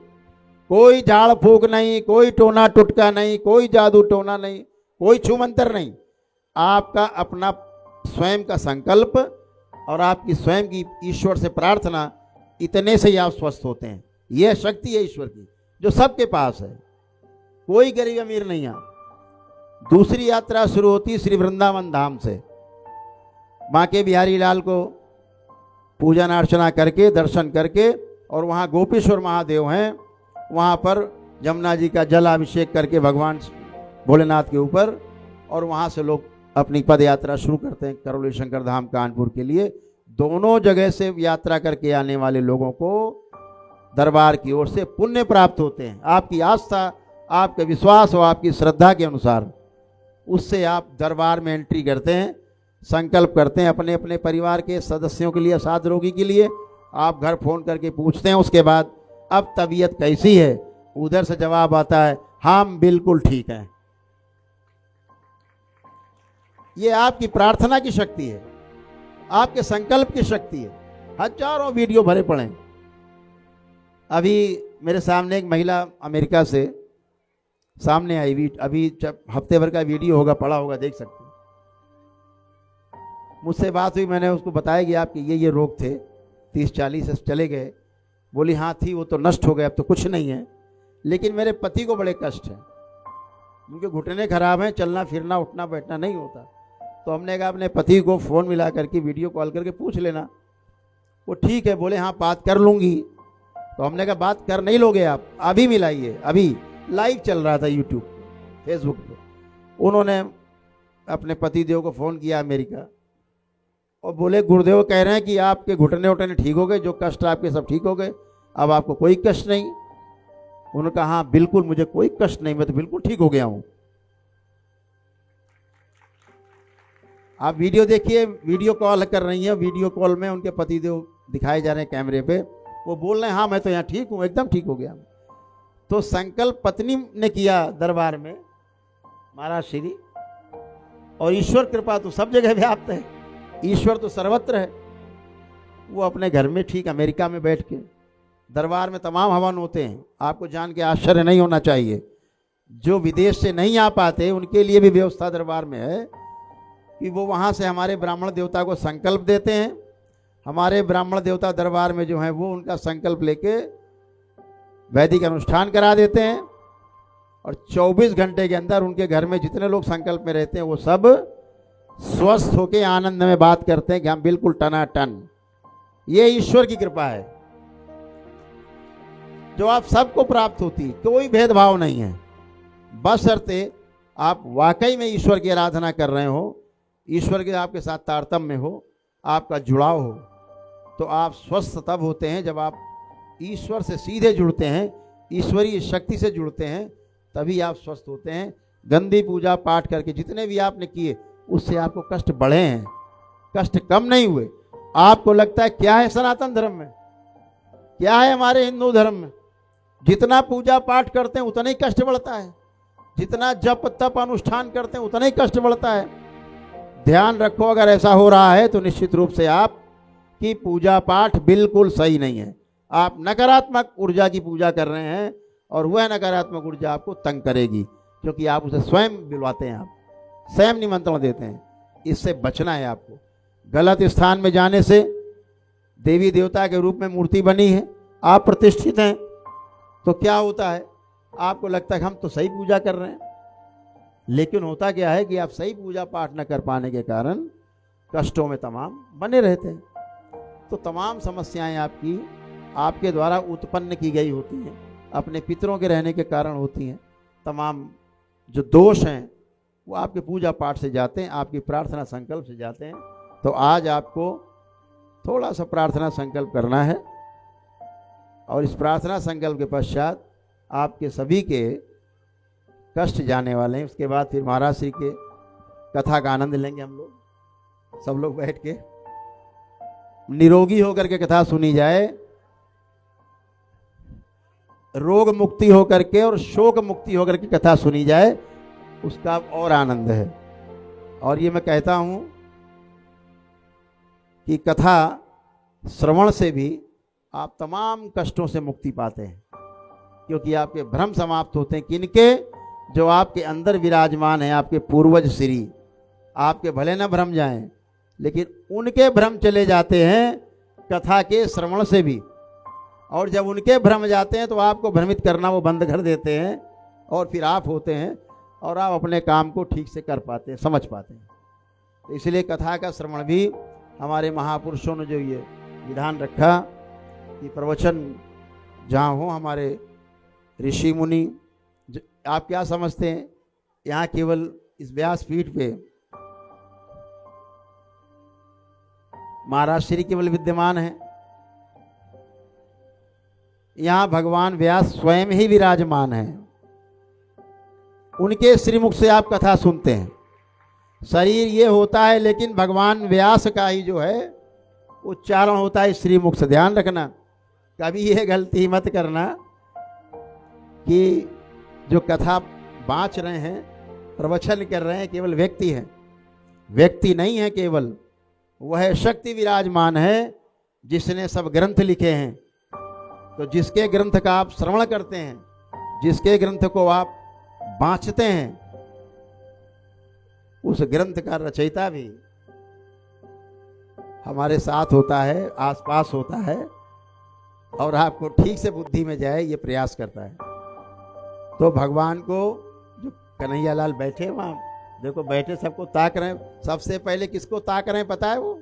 कोई झाड़ फूक नहीं, कोई टोना टुटका नहीं, कोई जादू टोना नहीं, कोई छूमंतर नहीं। आपका अपना स्वयं का संकल्प और आपकी स्वयं की ईश्वर से प्रार्थना, इतने से ही आप स्वस्थ होते हैं। यह शक्ति है ईश्वर की जो सबके पास है, कोई गरीब अमीर नहीं है। दूसरी यात्रा शुरू होती श्री वृंदावन धाम से। माँ के बिहारी लाल को पूजन अर्चना करके, दर्शन करके, और वहाँ गोपेश्वर महादेव हैं, वहाँ पर जमुना जी का जल अभिषेक करके भगवान भोलेनाथ के ऊपर, और वहाँ से लोग अपनी पद यात्रा शुरू करते हैं करौली शंकर धाम कानपुर के लिए। दोनों जगह से यात्रा करके आने वाले लोगों को दरबार की ओर से पुण्य प्राप्त होते हैं। आपकी आस्था, आपके विश्वास और आपकी श्रद्धा के अनुसार उससे आप दरबार में एंट्री करते हैं, संकल्प करते हैं अपने अपने परिवार के सदस्यों के लिए, असाध रोगी के लिए। आप घर फोन करके पूछते हैं, उसके बाद अब तबीयत कैसी है, उधर से जवाब आता है हम बिल्कुल ठीक हैं। ये आपकी प्रार्थना की शक्ति है, आपके संकल्प की शक्ति है। हजारों वीडियो भरे पड़े हैं। अभी मेरे सामने एक महिला अमेरिका से सामने आई, अभी जब हफ्ते भर का वीडियो होगा, पड़ा होगा, देख सकते हैं। मुझसे बात हुई, मैंने उसको बताया कि आपके ये रोग थे, 30-40 से चले गए। बोली हाँ थी, वो तो नष्ट हो गए, अब तो कुछ नहीं है, लेकिन मेरे पति को बड़े कष्ट हैं, उनके घुटने खराब हैं, चलना फिरना उठना बैठना नहीं होता। तो हमने कहा अपने पति को फ़ोन मिला करके वीडियो कॉल करके पूछ लेना। वो ठीक है बोले, हाँ बात कर लूँगी। तो हमने कहा बात कर नहीं लोगे आप, अभी मिलाइए। अभी लाइव चल रहा था यूट्यूब फेसबुक पे। उन्होंने अपने पति देव को फ़ोन किया अमेरिका, और बोले गुरुदेव कह रहे हैं कि आपके घुटने उठने ठीक हो गए, जो कष्ट आपके सब ठीक हो गए, अब आपको कोई कष्ट नहीं। उन्होंने कहा हाँ बिल्कुल, मुझे कोई कष्ट नहीं, मैं तो बिल्कुल ठीक हो गया हूँ। आप वीडियो देखिए, वीडियो कॉल कर रही हैं, वीडियो कॉल में उनके पतिदेव दिखाए जा रहे हैं कैमरे पे। वो बोल रहे हैं हाँ मैं तो यहाँ ठीक हूँ, एकदम ठीक हो गया। तो संकल्प पत्नी ने किया दरबार में महाराज श्री, और ईश्वर कृपा तो सब जगह व्याप्त है, ईश्वर तो सर्वत्र है। वो अपने घर में ठीक अमेरिका में बैठ के, दरबार में तमाम हवन होते हैं। आपको जान के आश्चर्य नहीं होना चाहिए, जो विदेश से नहीं आ पाते उनके लिए भी व्यवस्था दरबार में है कि वो वहाँ से हमारे ब्राह्मण देवता को संकल्प देते हैं। हमारे ब्राह्मण देवता दरबार में जो है वो उनका संकल्प लेके वैदिक अनुष्ठान करा देते हैं, और 24 घंटे के अंदर उनके घर में जितने लोग संकल्प में रहते हैं वो सब स्वस्थ होके आनंद में बात करते हैं कि हम बिल्कुल टनाटन। ये ईश्वर की कृपा है जो आप सबको प्राप्त होती, कोई भेदभाव नहीं है, बशर्ते आप वाकई में ईश्वर की आराधना कर रहे हो, ईश्वर के आपके साथ तारतम्य हो, आपका जुड़ाव हो। तो आप स्वस्थ तब होते हैं जब आप ईश्वर से सीधे जुड़ते हैं, ईश्वरीय शक्ति से जुड़ते हैं, तभी आप स्वस्थ होते हैं। गंदी पूजा पाठ करके जितने भी आपने किए उससे आपको कष्ट बढ़े हैं, कष्ट कम नहीं हुए। आपको लगता है क्या है सनातन धर्म में, क्या है हमारे हिंदू धर्म में, जितना पूजा पाठ करते हैं उतना ही कष्ट बढ़ता है, जितना जप तप अनुष्ठान करते हैं उतना ही कष्ट बढ़ता है। ध्यान रखो, अगर ऐसा हो रहा है तो निश्चित रूप से आप की पूजा पाठ बिल्कुल सही नहीं है। आप नकारात्मक ऊर्जा की पूजा कर रहे हैं और वह नकारात्मक ऊर्जा आपको तंग करेगी, क्योंकि आप उसे स्वयं बुलवाते हैं, आप स्वयं निमंत्रण देते हैं। इससे बचना है आपको। गलत स्थान में जाने से, देवी देवता के रूप में मूर्ति बनी है, आप प्रतिष्ठित हैं, तो क्या होता है, आपको लगता है कि हम तो सही पूजा कर रहे हैं, लेकिन होता क्या है कि आप सही पूजा पाठ न कर पाने के कारण कष्टों में तमाम बने रहते हैं। तो तमाम समस्याएं आपकी आपके द्वारा उत्पन्न की गई होती हैं, अपने पितरों के रहने के कारण होती हैं। तमाम जो दोष हैं वो आपके पूजा पाठ से जाते हैं, आपकी प्रार्थना संकल्प से जाते हैं। तो आज आपको थोड़ा सा प्रार्थना संकल्प करना है, और इस प्रार्थना संकल्प के पश्चात आपके सभी के कष्ट जाने वाले हैं। उसके बाद फिर महाराज श्री के कथा का आनंद लेंगे हम लोग, सब लोग बैठ के निरोगी होकर के कथा सुनी जाए, रोग मुक्ति होकर के और शोक मुक्ति होकर के कथा सुनी जाए, उसका और आनंद है। और ये मैं कहता हूं कि कथा श्रवण से भी आप तमाम कष्टों से मुक्ति पाते हैं, क्योंकि आपके भ्रम समाप्त होते हैं। किनके? जो आपके अंदर विराजमान है, आपके पूर्वज श्री। आपके भले न भ्रम जाएं, लेकिन उनके भ्रम चले जाते हैं कथा के श्रवण से भी। और जब उनके भ्रम जाते हैं तो आपको भ्रमित करना वो बंद कर देते हैं, और फिर आप होते हैं और आप अपने काम को ठीक से कर पाते हैं, समझ पाते हैं। तो इसलिए कथा का श्रवण भी हमारे महापुरुषों ने जो ये विधान रखा कि प्रवचन जहाँ हो, हमारे ऋषि मुनि, आप क्या समझते हैं यहाँ केवल इस व्यासपीठ पे महाराज श्री केवल विद्यमान है? यहाँ भगवान व्यास स्वयं ही विराजमान है। उनके श्रीमुख से आप कथा सुनते हैं। शरीर ये होता है, लेकिन भगवान व्यास का ही जो है उच्चारण होता है श्रीमुख से। ध्यान रखना, कभी ये गलती मत करना कि जो कथा बाँच रहे हैं, प्रवचन कर रहे हैं, केवल व्यक्ति हैं। व्यक्ति नहीं है केवल, वह शक्ति विराजमान है जिसने सब ग्रंथ लिखे हैं। तो जिसके ग्रंथ का आप श्रवण करते हैं, जिसके ग्रंथ को आप बाँचते हैं, उस ग्रंथ का रचयिता भी हमारे साथ होता है, आसपास होता है, और आपको ठीक से बुद्धि में जाए ये प्रयास करता है। तो भगवान को, जो कन्हैया लाल बैठे वहाँ, देखो बैठे सबको ताक रहे हैं। सबसे पहले किसको ताक रहे हैं पता है? वो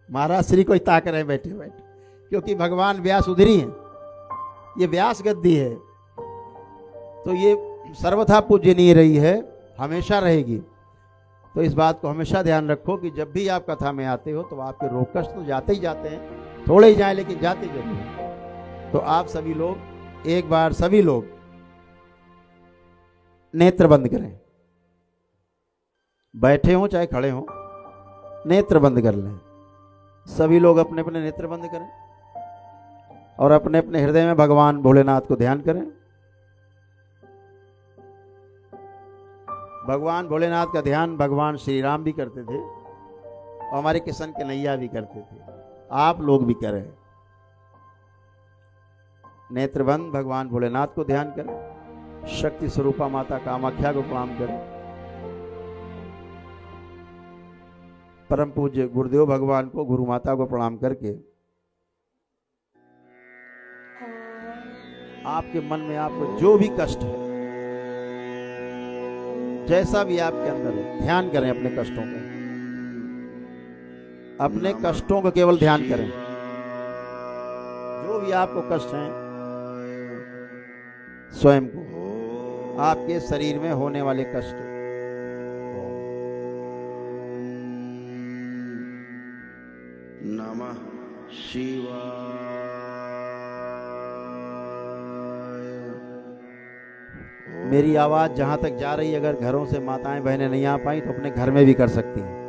महाराज श्री को ही ताक रहे हैं बैठे बैठे, क्योंकि भगवान व्यास उधरी हैं। ये व्यास गद्दी है, तो ये सर्वथा पूजनीय रही है, हमेशा रहेगी। तो इस बात को हमेशा ध्यान रखो कि जब भी आप कथा में आते हो तो आपके रोग कष्ट तो जाते ही जाते हैं, थोड़े ही जाए लेकिन जाते जरूर हैं। तो आप सभी लोग एक बार, सभी लोग नेत्र बंद करें, बैठे हों चाहे खड़े हों, नेत्र बंद कर लें। सभी लोग अपने अपने नेत्र बंद करें और अपने अपने हृदय में भगवान भोलेनाथ को ध्यान करें। भगवान भोलेनाथ का ध्यान भगवान श्री राम भी करते थे और हमारे किशन कन्हैया भी करते थे, आप लोग भी करें। नेत्र बंद, भगवान भोलेनाथ को ध्यान करें, शक्ति स्वरूपा माता कामाख्या को प्रणाम करें, परम पूज्य गुरुदेव भगवान को, गुरु माता को प्रणाम करके आपके मन में आपको जो भी कष्ट है, जैसा भी आपके अंदर है, ध्यान करें अपने कष्टों को। अपने कष्टों को केवल ध्यान करें। जो भी आपको कष्ट हैं, स्वयं को, आपके शरीर में होने वाले कष्ट, नमः शिवाय। मेरी आवाज जहां तक जा रही है, अगर घरों से माताएं बहनें नहीं आ पाई तो अपने घर में भी कर सकती हैं।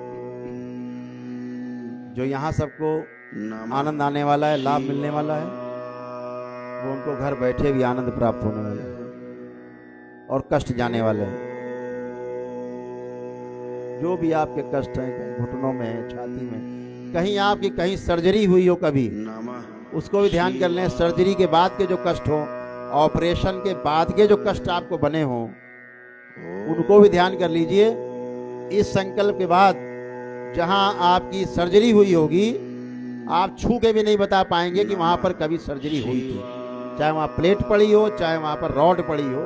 जो यहाँ सबको आनंद आने वाला है, लाभ मिलने वाला है, वो उनको घर बैठे भी आनंद प्राप्त होने वाला है और कष्ट जाने वाले हैं। जो भी आपके कष्ट हैं, कहीं घुटनों में है, छाती में, कहीं आपकी कहीं सर्जरी हुई हो कभी, नमः उसको भी ध्यान कर लें। सर्जरी के बाद के जो कष्ट हो, ऑपरेशन के बाद के जो कष्ट आपको बने हो, उनको भी ध्यान कर लीजिए। इस संकल्प के बाद जहां आपकी सर्जरी हुई होगी, आप छू के भी नहीं बता पाएंगे कि वहां पर कभी सर्जरी हुई थी। चाहे वहां प्लेट पड़ी हो, चाहे वहां पर रॉड पड़ी हो,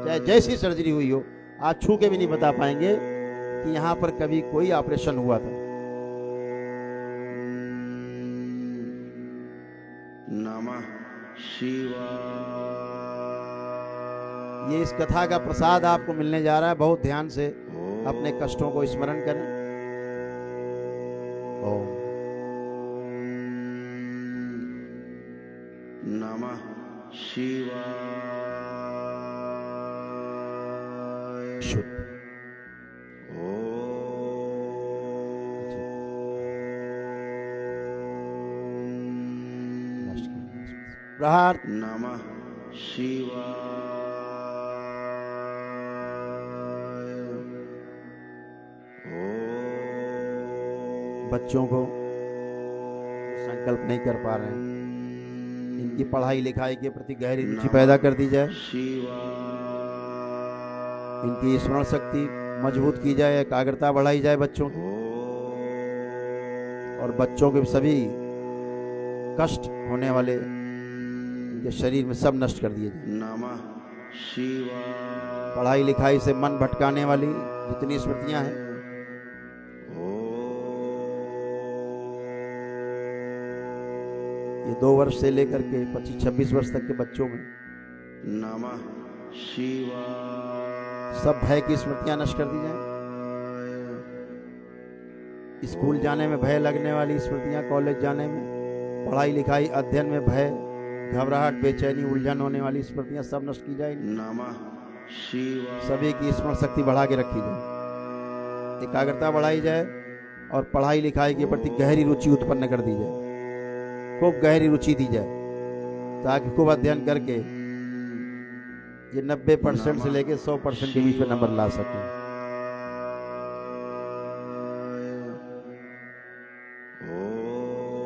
चाहे जैसी सर्जरी हुई हो, आप छू के भी नहीं बता पाएंगे कि यहाँ पर कभी कोई ऑपरेशन हुआ था। नमः शिवाय। ये इस कथा का प्रसाद आपको मिलने जा रहा है। बहुत ध्यान से अपने कष्टों को स्मरण करें। ओम नमः शिवाय। शुद्ध। प्रहार। नमः शिवाय। बच्चों को संकल्प नहीं कर पा रहे हैं, इनकी पढ़ाई लिखाई के प्रति गहरी रुचि पैदा कर दी जाए, इनकी स्मरण शक्ति मजबूत की जाए, एकाग्रता बढ़ाई जाए बच्चों की, और बच्चों के सभी कष्ट होने वाले इनके शरीर में सब नष्ट कर दिए जाए। नमः शिवाय। पढ़ाई लिखाई से मन भटकाने वाली जितनी स्मृतियां हैं, ये 2 वर्ष से लेकर के 25-26 वर्ष तक के बच्चों में नमः शिवाय। सब भय की स्मृतियां नष्ट कर दी जाए। स्कूल जाने में भय लगने वाली स्मृतियां, कॉलेज जाने में, पढ़ाई लिखाई अध्ययन में भय, घबराहट, बेचैनी, उलझन होने वाली स्मृतियां सब नष्ट की जाए। नमः शिवाय। सभी की स्मरण शक्ति बढ़ा के रखी जाए, एकाग्रता बढ़ाई जाए और पढ़ाई लिखाई के प्रति गहरी रुचि उत्पन्न कर दी जाए, खूब गहरी रुचि दी जाए, ताकि खूब अध्ययन करके ये 90% से लेकर 100% के बीच में नंबर ला सकें।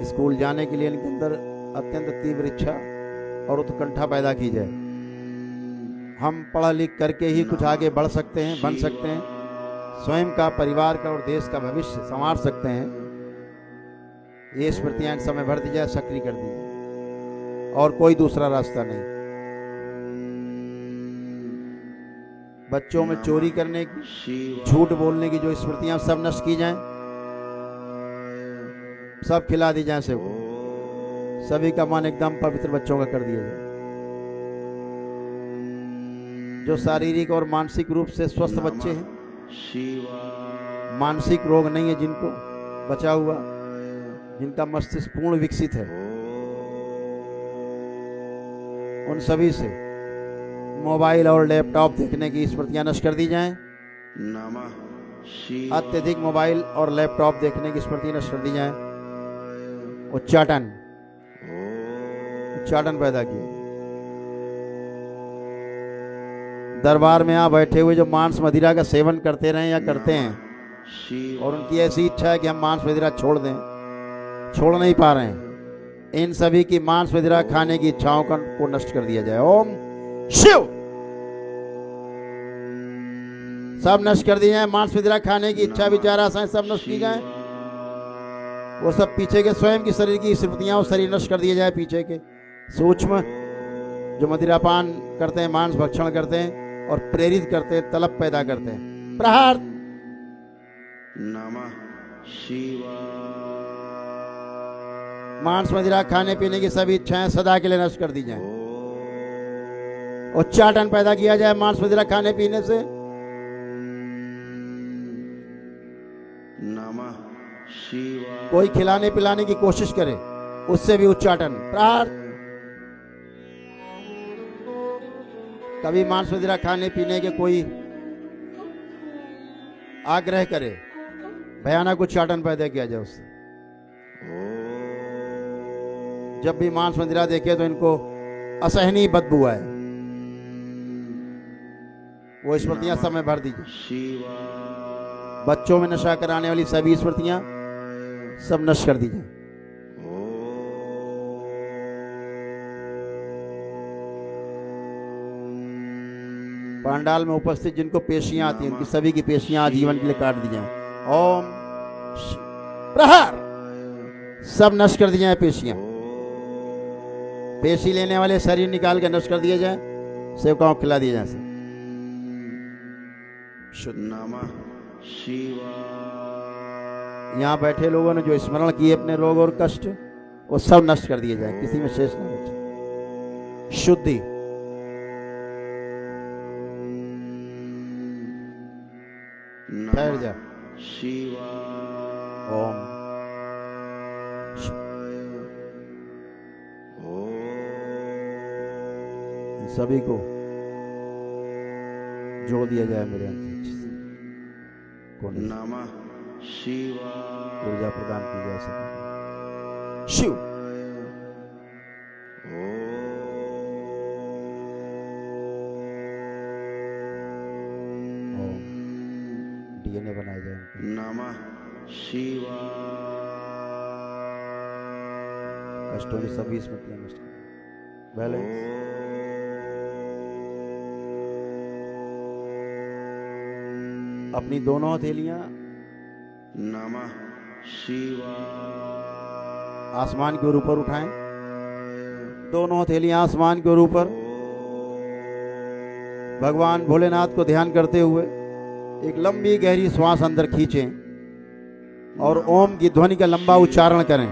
स्कूल जाने के लिए इनके अंदर अत्यंत तीव्र इच्छा और उत्कंठा पैदा की जाए। हम पढ़ लिख करके ही कुछ आगे बढ़ सकते हैं, बन सकते हैं, स्वयं का, परिवार का और देश का भविष्य संवार सकते हैं। ये स्मृतियां समय भर दी जाए, सक्रिय कर दी जाए, और कोई दूसरा रास्ता नहीं। बच्चों में चोरी करने की, झूठ बोलने की जो स्मृतियां सब नष्ट की जाएं, सब खिला दी जाए सबको, सभी का मन एकदम पवित्र बच्चों का कर दिया जाए। जो शारीरिक और मानसिक रूप से स्वस्थ बच्चे हैं, मानसिक रोग नहीं है जिनको बचा हुआ, जिनका मस्तिष्क पूर्ण विकसित है, उन सभी से मोबाइल और लैपटॉप देखने की स्मृतियां नष्ट कर दी जाएं। नमः शिवाय। अत्यधिक मोबाइल और लैपटॉप देखने की स्मृति नष्ट कर दी जाए। उच्चाटन पैदा किया। दरबार में यहाँ बैठे हुए जो मांस मदिरा का सेवन करते रहे या करते हैं, और उनकी ऐसी इच्छा है कि हम मांस मदिरा छोड़ दें, छोड़ नहीं पा रहे हैं, इन सभी की मांस मदिरा खाने की इच्छाओं को नष्ट कर दिया जाए। ओम शिव। सब नष्ट कर दिए जाए। मांस मदिरा खाने की इच्छा, विचार, आशाएं सब नष्ट की जाए। वो सब पीछे के स्वयं की शरीर की स्मृतियां, शरीर नष्ट कर दिए जाए। पीछे के सूक्ष्म जो मदिरापान करते हैं, मांस भक्षण करते हैं और प्रेरित करते हैं, तलब पैदा करते हैं। प्रहार। नमः शिवाय। मांस मदिरा खाने पीने की सभी इच्छाएं सदा के लिए नष्ट कर दी जाएं। उच्चाटन पैदा किया जाए मांस मदिरा खाने पीने से। नमः शिवाय। कोई खिलाने पिलाने की कोशिश करे, उससे भी उच्चाटन। प्रहार। कभी मांस मदिरा खाने पीने के कोई आग्रह करे, भयानक उच्चाटन पैदा किया जाए उससे। जब भी मांस मदिरा देखे तो इनको असहनीय बदबू आए, वो स्मृतियां सब में भर दीजिए। शिवाय बच्चों में नशा कराने वाली सभी स्मृतियां सब नष्ट कर दीजिए। पंडाल में उपस्थित जिनको पेशियां आती हैं उनकी सभी की पेशियां आजीवन के लिए काट दी जाएं। ओम प्रहार, सब नष्ट कर दी जाए पेशियां। पेशी लेने वाले शरीर निकाल के नष्ट कर दिए जाए, सेवकाओं को खिला दिए जाए। शुद्ध नमः शिवाय यहाँ बैठे लोगों ने जो स्मरण किए अपने रोग और कष्ट, वो सब नष्ट कर दिए जाए, किसी में शेष न बचे। शुद्धि ठहर जा। शिवाय ओम इन सभी को जोड़ दिया जाए मेरे अंतरिक्ष कोने से। नमः शिवाय ऊर्जा प्रदान की जाए सभी। शिव ओम डीएनए बनाए जाए उनके। नमः शिवाय कष्टों की सभी स्मृतियां नष्ट कर। बैलेंस अपनी दोनों हथेलियां नमः शिवाय आसमान की ओर ऊपर उठाएं। दोनों हथेलियां आसमान की ओर ऊपर भगवान भोलेनाथ को ध्यान करते हुए एक लंबी गहरी श्वास अंदर खींचें और ओम की ध्वनि का लंबा उच्चारण करें।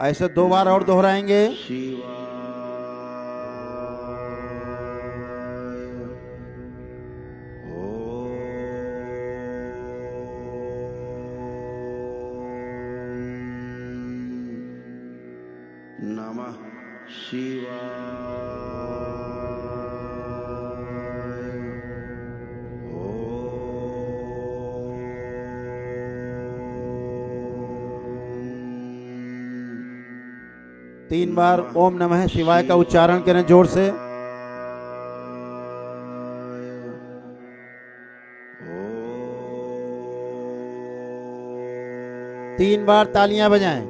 ऐसे 2 बार और दोहराएंगे। शिवाय नमः शिवाय तीन बार ओम नमः शिवाय का उच्चारण करें जोर से। तीन बार तालियां बजाएं।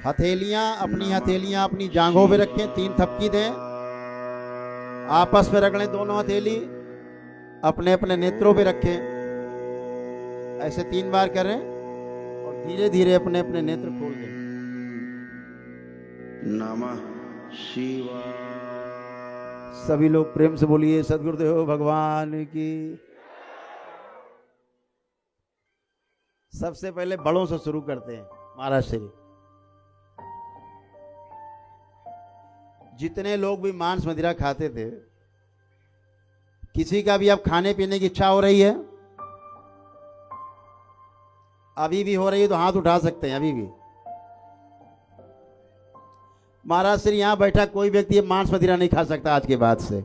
हथेलियां अपनी जांघों पे रखें, 3 थपकी दें, आपस में रख लें दोनों हथेली, अपने अपने नेत्रों पे रखें। ऐसे 3 बार करें और धीरे धीरे अपने अपने नेत्र खोल दें। नमः शिवाय सभी लोग प्रेम से बोलिए सद्गुरुदेव भगवान की। सबसे पहले बड़ों से शुरू करते हैं। महाराज श्री जितने लोग भी मांस मदिरा खाते थे, किसी का भी अब खाने पीने की इच्छा हो रही है? अभी भी हो रही है तो हाथ उठा सकते हैं। अभी भी महाराज श्री यहां बैठा कोई व्यक्ति मांस मदिरा नहीं खा सकता आज के बाद से।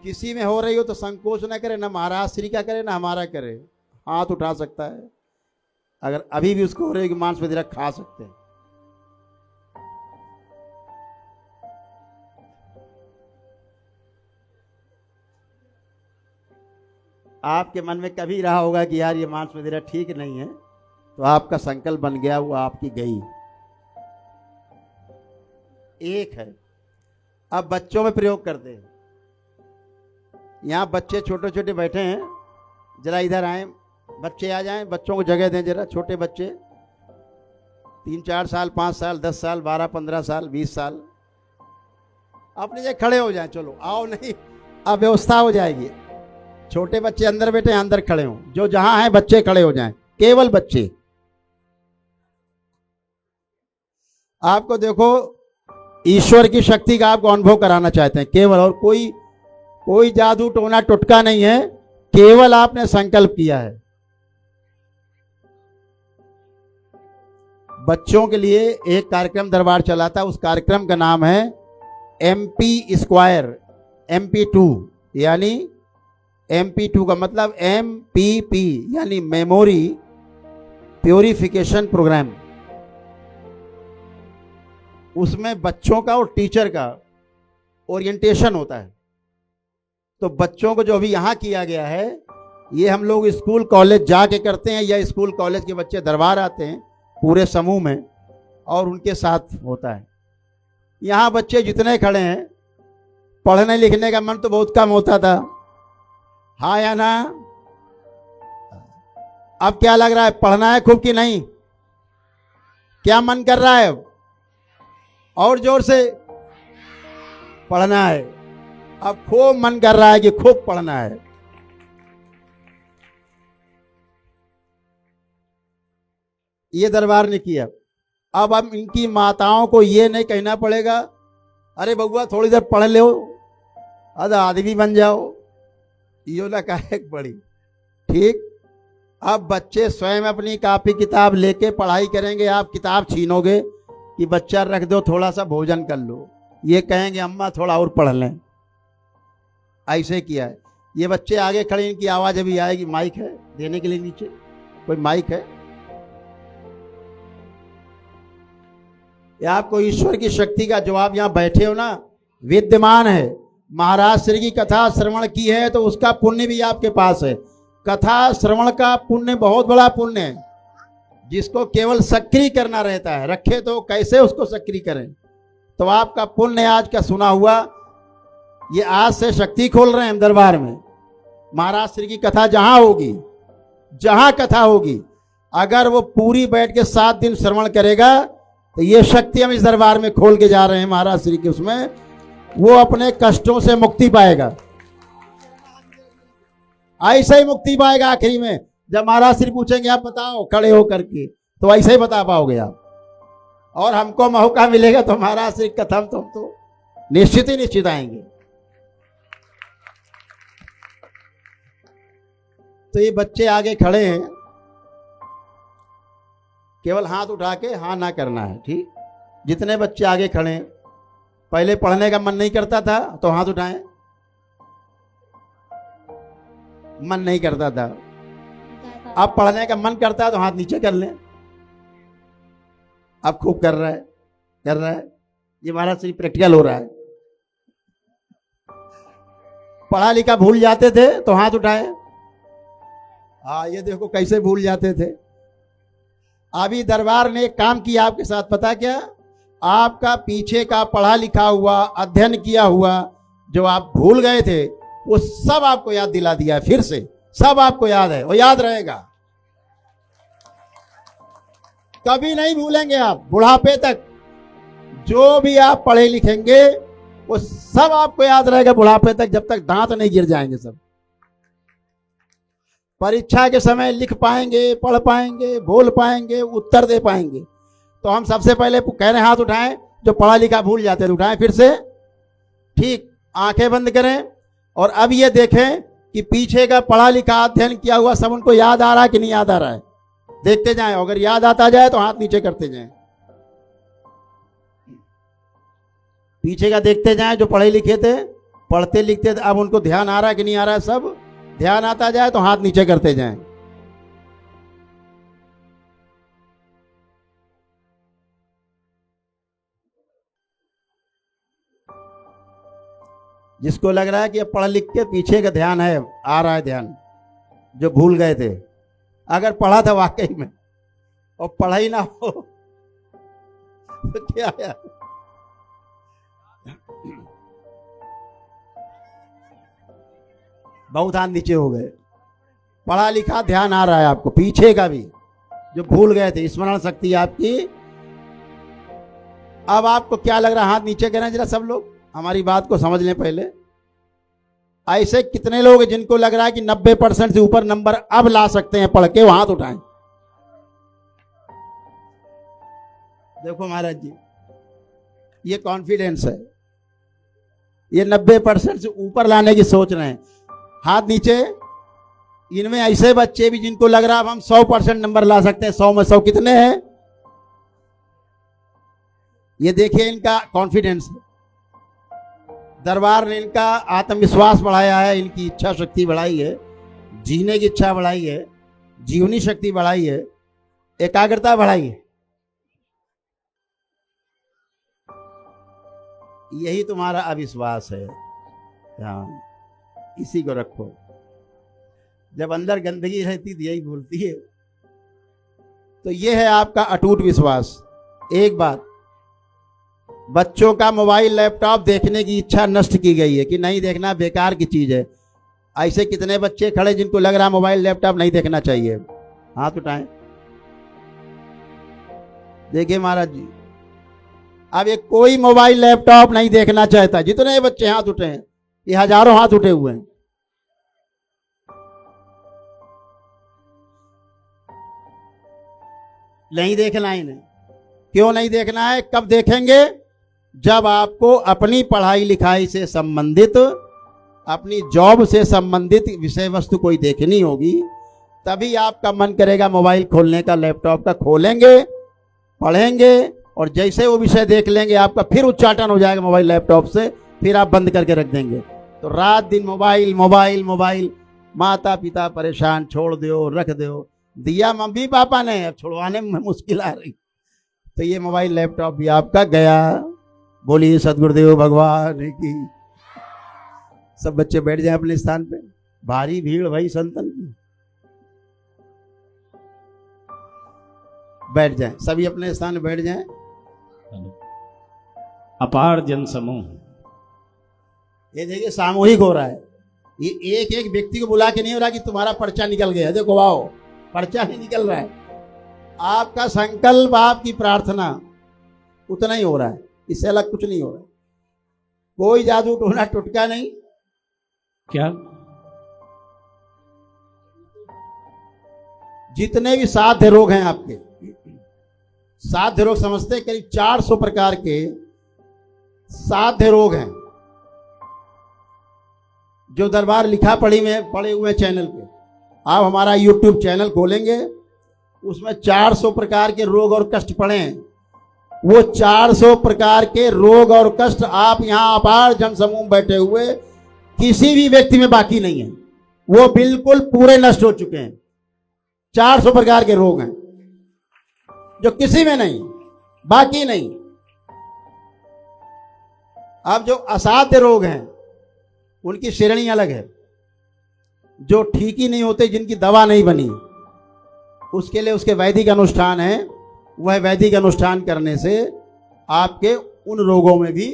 किसी में हो रही हो तो संकोच ना करे, ना महाराज श्री का करे ना हमारा करे, हाथ उठा सकता है। अगर अभी भी उसको हो रही है कि मांस मदिरा खा सकते हैं। आपके मन में कभी रहा होगा कि यार ये मांस मदिरा ठीक नहीं है, तो आपका संकल्प बन गया, वो आपकी गई। एक है। अब बच्चों में प्रयोग करते हैं। यहां बच्चे छोटे छोटे बैठे हैं, जरा इधर आए, बच्चे आ जाएं, बच्चों को जगह दें जरा। छोटे बच्चे 3-4 साल, 5 साल, 10 साल, 12-15 साल, 20 साल, अपने जगह खड़े हो जाएं। चलो आओ, नहीं अब व्यवस्था हो जाएगी। छोटे बच्चे अंदर बैठे हैं, अंदर खड़े हों। जो जहां हैं बच्चे खड़े हो जाएं, केवल बच्चे। आपको देखो ईश्वर की शक्ति का आपको अनुभव कराना चाहते हैं केवल, और कोई जादू टोना टुटका नहीं है, केवल आपने संकल्प किया है। बच्चों के लिए एक कार्यक्रम दरबार चला था। उस कार्यक्रम का नाम है MP स्क्वायर, MP2, यानी MP2 का मतलब MPP यानी मेमोरी प्योरिफिकेशन प्रोग्राम। उसमें बच्चों का और टीचर का ओरिएंटेशन होता है। तो बच्चों को जो अभी यहाँ किया गया है, ये हम लोग स्कूल कॉलेज जाके करते हैं, या स्कूल कॉलेज के बच्चे दरबार आते हैं पूरे समूह में और उनके साथ होता है। यहाँ बच्चे जितने खड़े हैं, पढ़ने लिखने का मन तो बहुत कम होता था, हाँ या ना? अब क्या लग रहा है, पढ़ना है खूब कि नहीं? क्या मन कर रहा है अब? और जोर से पढ़ना है। अब खूब मन कर रहा है कि खूब पढ़ना है। ये दरबार ने किया। अब हम इनकी माताओं को ये नहीं कहना पड़ेगा, अरे बउआ थोड़ी देर पढ़ लो, अरे आदमी बन जाओ, यो ना कहे पड़ी। ठीक, अब बच्चे स्वयं अपनी कॉपी किताब लेके पढ़ाई करेंगे। आप किताब छीनोगे कि बच्चा रख दो, थोड़ा सा भोजन कर लो, ये कहेंगे अम्मा थोड़ा और पढ़ लें। ऐसे किया है। ये बच्चे आगे खड़े, इनकी आवाज अभी आएगी। माइक है देने के लिए? नीचे कोई माइक है? या आपको ईश्वर की शक्ति का जवाब यहां बैठे हो ना, विद्यमान है। महाराज श्री की कथा श्रवण की है तो उसका पुण्य भी आपके पास है। कथा श्रवण का पुण्य बहुत बड़ा पुण्य है, जिसको केवल सक्रिय करना रहता है। रखे तो कैसे उसको सक्रिय करें? तो आपका पुण्य आज का सुना हुआ, ये आज से शक्ति खोल रहे हैं हम दरबार में। महाराज श्री की कथा जहां होगी, जहां कथा होगी, अगर वो पूरी बैठ के 7 दिन श्रवण करेगा तो ये शक्ति हम इस दरबार में खोल के जा रहे हैं महाराज श्री के। उसमें वो अपने कष्टों से मुक्ति पाएगा। ऐसे ही मुक्ति पाएगा आखिरी में। जब महाराज श्री पूछेंगे आप बताओ खड़े हो करके, तो ऐसे ही बता पाओगे आप। और हमको मौका मिलेगा तो महाराज श्री कथा तो हम तो निश्चित ही निश्चित आएंगे। तो ये बच्चे आगे खड़े हैं, केवल हाथ उठा के हाँ ना करना है। ठीक, जितने बच्चे आगे खड़े हैं, पहले पढ़ने का मन नहीं करता था तो हाथ उठाएं। मन नहीं करता था, अब पढ़ने का मन करता है तो हाथ नीचे कर लें। अब खूब कर रहा है, कर रहा है। ये महाराज श्री प्रैक्टिकल हो रहा है। पढ़ा लिखा भूल जाते थे तो हाथ उठाए। हाँ, ये देखो कैसे भूल जाते थे। अभी दरबार ने एक काम किया आपके साथ, पता क्या? आपका पीछे का पढ़ा लिखा हुआ, अध्ययन किया हुआ जो आप भूल गए थे, वो सब आपको याद दिला दिया है। फिर से सब आपको याद है, वो याद रहेगा, कभी नहीं भूलेंगे आप बुढ़ापे तक। जो भी आप पढ़े लिखेंगे वो सब आपको याद रहेगा बुढ़ापे तक, जब तक दांत नहीं गिर जाएंगे सब। परीक्षा के समय लिख पाएंगे, पढ़ पाएंगे, बोल पाएंगे, उत्तर दे पाएंगे। तो हम सबसे पहले कह रहे हैं हाथ उठाएं, जो पढ़ा लिखा भूल जाते हैं उठाएं फिर से। ठीक, आंखें बंद करें और अब ये देखें कि पीछे का पढ़ा लिखा अध्ययन किया हुआ सब उनको याद आ रहा है कि नहीं याद आ रहा है। देखते जाएं, अगर याद आता जाए तो हाथ नीचे करते जाएं। पीछे का देखते जाएं, जो पढ़े लिखे थे, पढ़ते लिखते थे, अब उनको ध्यान आ रहा है कि नहीं आ रहा है। सब ध्यान आता जाए तो हाथ नीचे करते जाएं। जिसको लग रहा है कि अब पढ़ लिख के पीछे का ध्यान है, आ रहा है ध्यान, जो भूल गए थे, अगर पढ़ा था वाकई में और पढ़ा ही ना हो तो क्या है? बहुत हाथ नीचे हो गए। पढ़ा लिखा ध्यान आ रहा है आपको, पीछे का भी जो भूल गए थे, स्मरण शक्ति आपकी। अब आपको क्या लग रहा है? हाथ नीचे करें जरा सब लोग, हमारी बात को समझ लें पहले। ऐसे कितने लोग हैं जिनको लग रहा है कि 90% से ऊपर नंबर अब ला सकते हैं पढ़ के? वो हाथ उठाएं। देखो महाराज जी, ये कॉन्फिडेंस है, ये 90% से ऊपर लाने की सोच रहे हैं। हाथ नीचे। इनमें ऐसे बच्चे भी जिनको लग रहा है अब हम 100% नंबर ला सकते हैं। 100 में 100 कितने हैं? ये देखिए इनका कॉन्फिडेंस, दरबार ने इनका आत्मविश्वास बढ़ाया है, इनकी इच्छा शक्ति बढ़ाई है, जीने की इच्छा बढ़ाई है, जीवनी शक्ति बढ़ाई है, एकाग्रता बढ़ाई है। यही तुम्हारा अविश्वास है। हाँ, इसी को रखो। जब अंदर गंदगी रहती तो यही बोलती है। तो ये है आपका अटूट विश्वास। एक बात, बच्चों का मोबाइल लैपटॉप देखने की इच्छा नष्ट की गई है कि नहीं देखना, बेकार की चीज है। ऐसे कितने बच्चे खड़े जिनको लग रहा मोबाइल लैपटॉप नहीं देखना चाहिए? हाथ उठाएं। देखिए महाराज जी, अब ये कोई मोबाइल लैपटॉप नहीं देखना चाहता। जितने बच्चे हाथ उठे हैं, ये हजारों हाथ उठे हुए हैं। नहीं देखना है इन्हें। क्यों नहीं देखना है? कब देखेंगे? जब आपको अपनी पढ़ाई लिखाई से संबंधित, अपनी जॉब से संबंधित विषय वस्तु कोई देखनी होगी, तभी आपका मन करेगा मोबाइल खोलने का, लैपटॉप का। खोलेंगे, पढ़ेंगे, और जैसे वो विषय देख लेंगे आपका फिर उच्चाटन हो जाएगा मोबाइल लैपटॉप से, फिर आप बंद करके रख देंगे। तो रात दिन मोबाइल मोबाइल मोबाइल, माता पिता परेशान, छोड़ दो, रख दो। दिया मम्मी पापा ने, अब छुड़वाने में मुश्किल आ रही। तो ये मोबाइल लैपटॉप भी आपका गया। बोलिए सदगुरुदेव भगवान की। सब बच्चे बैठ जाए अपने स्थान पे। भारी भीड़ भाई संतन की। बैठ जाए, सभी अपने स्थान में बैठ जाए। अपार जन समूह, ये देखिए सामूहिक हो रहा है। ये एक एक व्यक्ति को बुला के नहीं हो रहा कि तुम्हारा पर्चा निकल गया, देखो आओ। पर्चा नहीं निकल रहा है। आपका संकल्प, आपकी प्रार्थना, उतना ही हो रहा है। इससे अलग कुछ नहीं हो रहा है। कोई जादू टोना टुटका नहीं। क्या? जितने भी साध्य रोग हैं आपके, साध्य रोग समझते हैं, करीब 400 प्रकार के साध्य रोग हैं जो दरबार लिखा पढ़ी में पड़े हुए चैनल पे। आप हमारा YouTube चैनल खोलेंगे, उसमें 400 प्रकार के रोग और कष्ट पड़े हैं। वो 400 प्रकार के रोग और कष्ट आप यहाँ अपार जन समूह बैठे हुए किसी भी व्यक्ति में बाकी नहीं है। वो बिल्कुल पूरे नष्ट हो चुके हैं। 400 प्रकार के रोग हैं जो किसी में नहीं, बाकी नहीं। अब जो असाध्य रोग हैं उनकी श्रेणी अलग है। जो ठीक ही नहीं होते, जिनकी दवा नहीं बनी, उसके लिए उसके वैदिक अनुष्ठान है। वह वैदिक अनुष्ठान करने से आपके उन रोगों में भी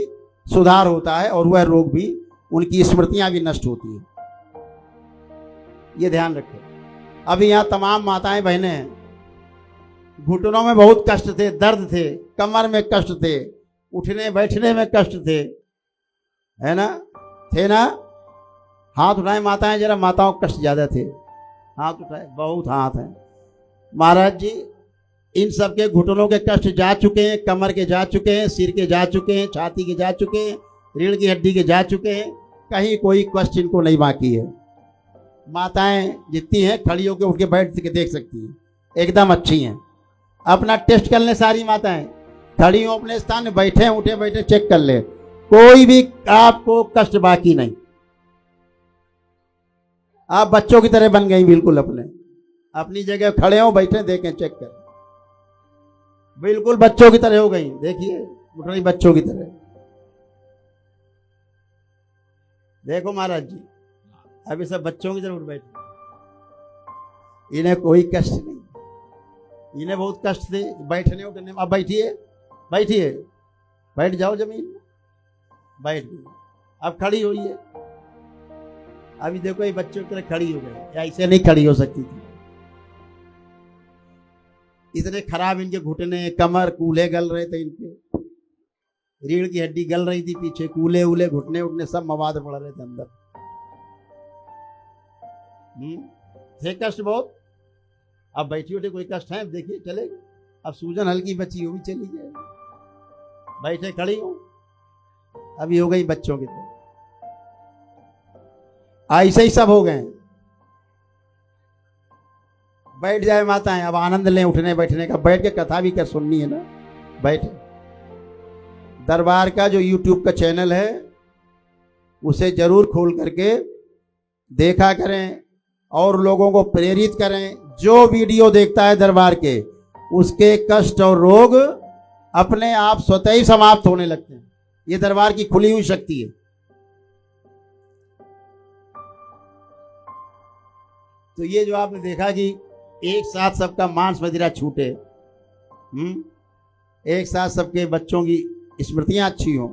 सुधार होता है और वह रोग भी, उनकी स्मृतियां भी नष्ट होती हैं। ये ध्यान रखें। अभी यहाँ तमाम माताएं बहनें हैं, घुटनों में बहुत कष्ट थे, दर्द थे, कमर में कष्ट थे, उठने बैठने में कष्ट थे, है ना? थे ना? हाथ उठाए माताएं जरा। माताओं को कष्ट ज्यादा थे, हाथ उठाए। बहुत हाथ हैं महाराज जी। इन सब के घुटनों के कष्ट जा चुके हैं, कमर के जा चुके हैं, सिर के जा चुके हैं, छाती के जा चुके हैं, रीढ़ की हड्डी के जा चुके हैं। कहीं कोई कष्ट इनको नहीं बाकी है। माताएं जितनी हैं खड़ी होकर उठ के बैठ के देख सकती हैं, एकदम अच्छी हैं। अपना टेस्ट कर ले सारी माताएं, खड़ी हो अपने स्थान में, बैठे उठे बैठे चेक कर ले, कोई भी आपको कष्ट बाकी नहीं। आप बच्चों की तरह बन गई बिल्कुल। अपनी जगह खड़े हो, बैठे, देखें, चेक कर, बिल्कुल बच्चों की तरह हो गई। देखिए उठ रही बच्चों की तरह। देखो महाराज जी, अभी सब बच्चों की तरह उठ बैठे। इन्हें कोई कष्ट नहीं। इन्हें बहुत कष्ट थे बैठने उठने में। अब बैठिए, बैठिए, बैठ जाओ जमीन में, बैठ गई। अब खड़ी हुई है। अभी देखो ये बच्चों की तरह खड़ी हो गई, ऐसे नहीं खड़ी हो सकती थी। इतने खराब इनके घुटने, कमर, कूल्हे गल रहे थे इनके, रीढ़ की हड्डी गल रही थी पीछे, कूल्हे उले, घुटने उठने सब मवाद पड़ रहे थे अंदर। थे कष्ट बहुत। अब बैठी उठे कोई कष्ट है? देखिए चलेगी। अब सूजन हल्की बची, वो भी चली जाए। बैठे खड़ी हो, अभी हो गई बच्चों की तरह। ऐसे ही सब हो गए। बैठ जाए माताएं, अब आनंद लें उठने बैठने का। बैठ के कथा भी कर सुननी है ना, बैठे। दरबार का जो YouTube का चैनल है उसे जरूर खोल करके देखा करें और लोगों को प्रेरित करें। जो वीडियो देखता है दरबार के, उसके कष्ट और रोग अपने आप स्वतः ही समाप्त होने लगते हैं। ये दरबार की खुली हुई शक्ति है। तो ये जो आपने देखा कि एक साथ सबका मांस मदिरा छूटे, एक साथ सबके बच्चों की स्मृतियां अच्छी हों।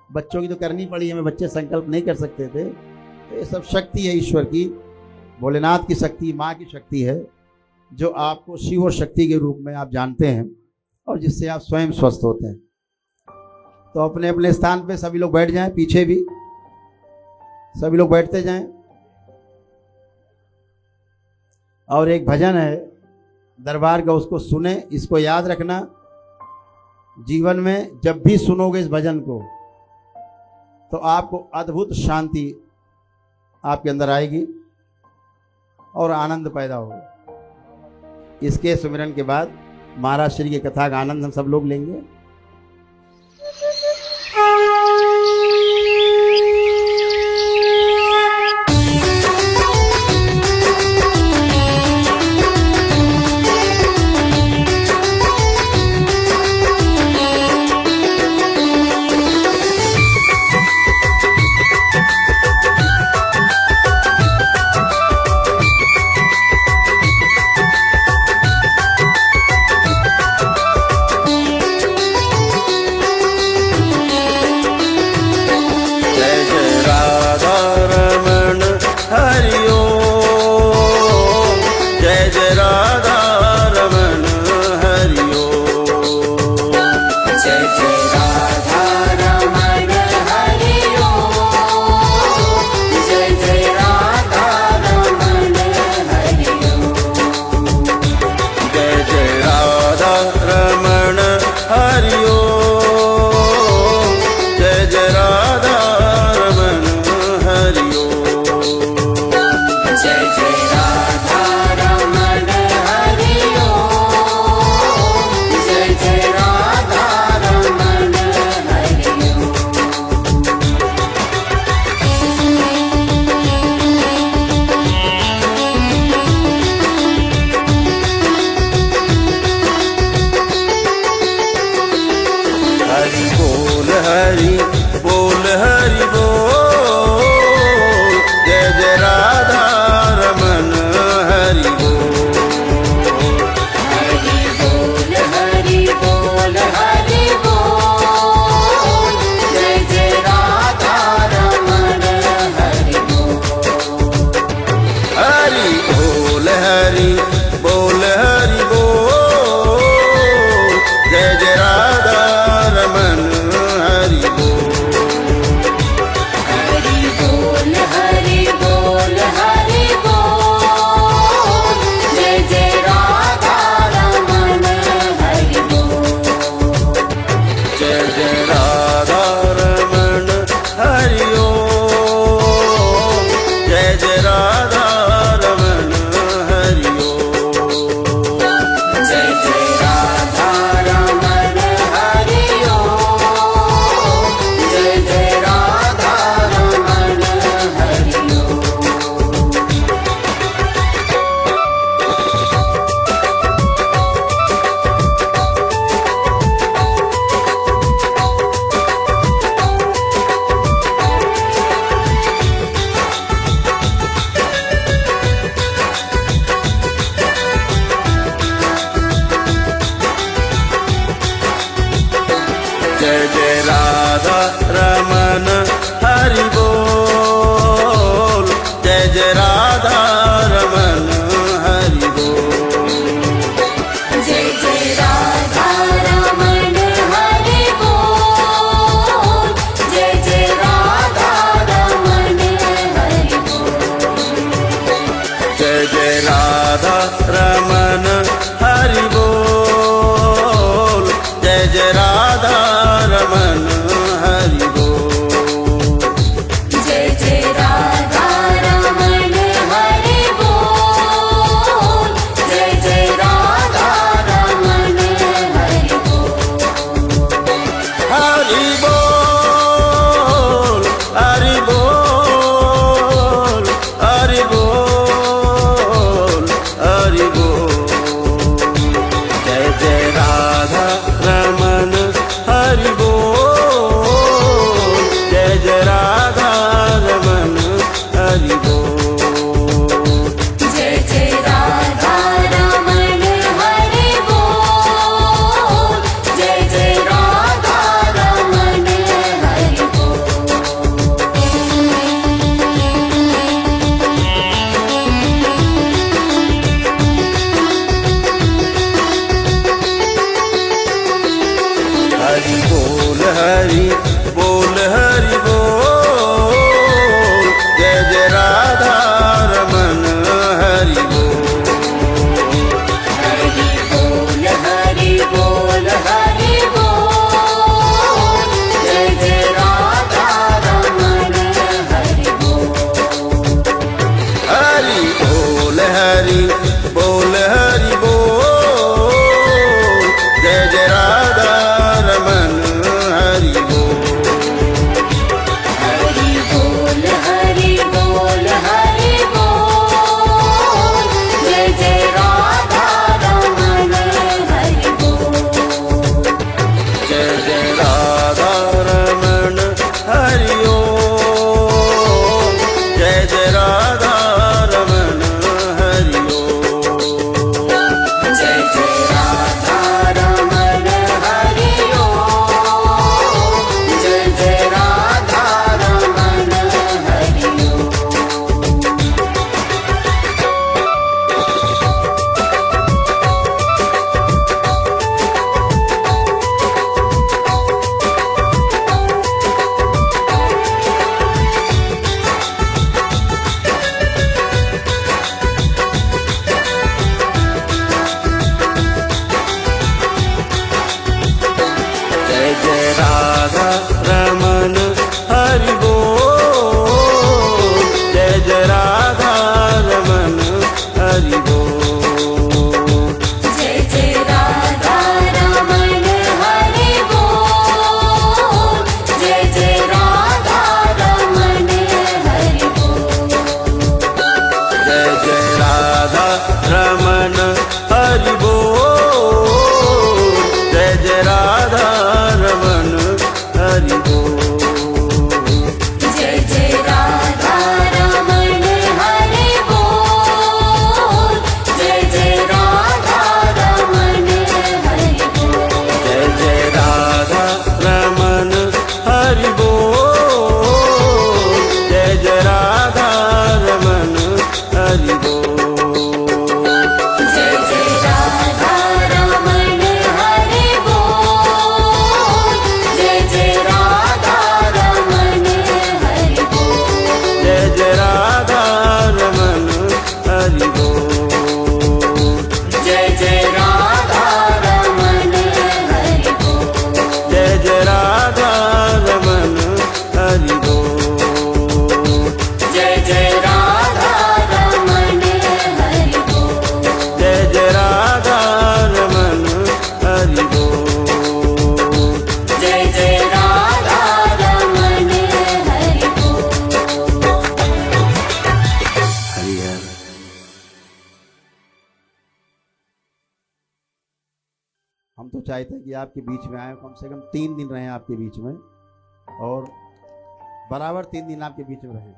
बच्चों की तो करनी पड़ी, हमें बच्चे संकल्प नहीं कर सकते थे। तो ये सब शक्ति है ईश्वर की, भोलेनाथ की शक्ति, माँ की शक्ति है, जो आपको शिव और शक्ति के रूप में आप जानते हैं और जिससे आप स्वयं स्वस्थ होते हैं। तो अपने अपने स्थान पे सभी लोग बैठ जाएं, पीछे भी सभी लोग बैठते जाएं। और एक भजन है दरबार का, उसको सुने। इसको याद रखना, जीवन में जब भी सुनोगे इस भजन को तो आपको अद्भुत शांति आपके अंदर आएगी और आनंद पैदा होगा। इसके सुमिरन के बाद महाराज श्री की कथा का आनंद हम सब लोग लेंगे। हरि बोल हरि बोल हरि बोल, जय जय राधा रमन हरि बोल। हरि बोल हरि बोल हरि बोल, जय जय राधा रमन हरि बोल। हरि बोल हरि बोल हरि बोल, जय जय राधा रमन हरि बोल। हरि बोल हरि बोल हरि बोल, जय जय राधा रमन हरि बोल। जय जय राधा रमन हरि ओम, जय जय राधा रमन हरि ओम। जय जय राधा रमन हरि ओम, जय जय राधा रमन हरि ओम। जय जय राधा रमन हरि बोल, जय जय राधा रमन हरि बोल। जय जय राधा रमन हरि बोल, जय जय राधा रमन हरि बोल। जय जय राधा रमन हरि बोल, जय जय राधा रमन हरि बोल। जय जय राधा रमन हरि बोल, जय जय राधा रमन हरि बोल। जय जय राधा रमन हरि बोल, जय जय राधा रमन हरि बोल। जय जय राधा रमन हरि बोल, जय जय राधा रमन हरि बोल। जय जय राधा रमन हरि बोल। जय जय राधा रमन हरि बोल। जय जय राधा रमन हरि बोल। जय जय राधा रमन हरि बोल। जय जय राधा रमन हरि बोल। जय जय राधा रमन हरि बोल। हरि हर। हम तो चाहते हैं कि आपके बीच में आए, कम से कम 3 दिन रहें आपके बीच में, और बराबर 3 दिन आपके बीच में रहें।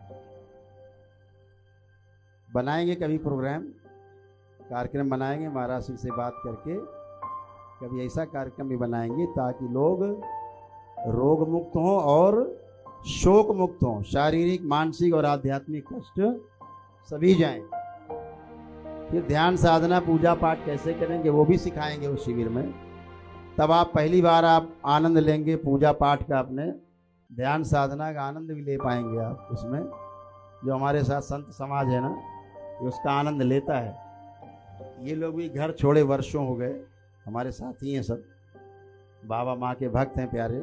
बनाएंगे कभी प्रोग्राम, कार्यक्रम बनाएंगे, महाराज सिंह से बात करके कभी ऐसा कार्यक्रम भी बनाएंगे ताकि लोग रोग मुक्त हों और शोक मुक्त हों, शारीरिक मानसिक और आध्यात्मिक कष्ट सभी जाएं। फिर ध्यान साधना पूजा पाठ कैसे करेंगे वो भी सिखाएंगे उस शिविर में। तब आप पहली बार आप आनंद लेंगे पूजा पाठ का, अपने ध्यान साधना का आनंद भी ले पाएंगे आप उसमें। जो हमारे साथ संत समाज है ना, ये उसका आनंद लेता है। ये लोग भी घर छोड़े वर्षों हो गए, हमारे साथी हैं सब, बाबा माँ के भक्त हैं प्यारे।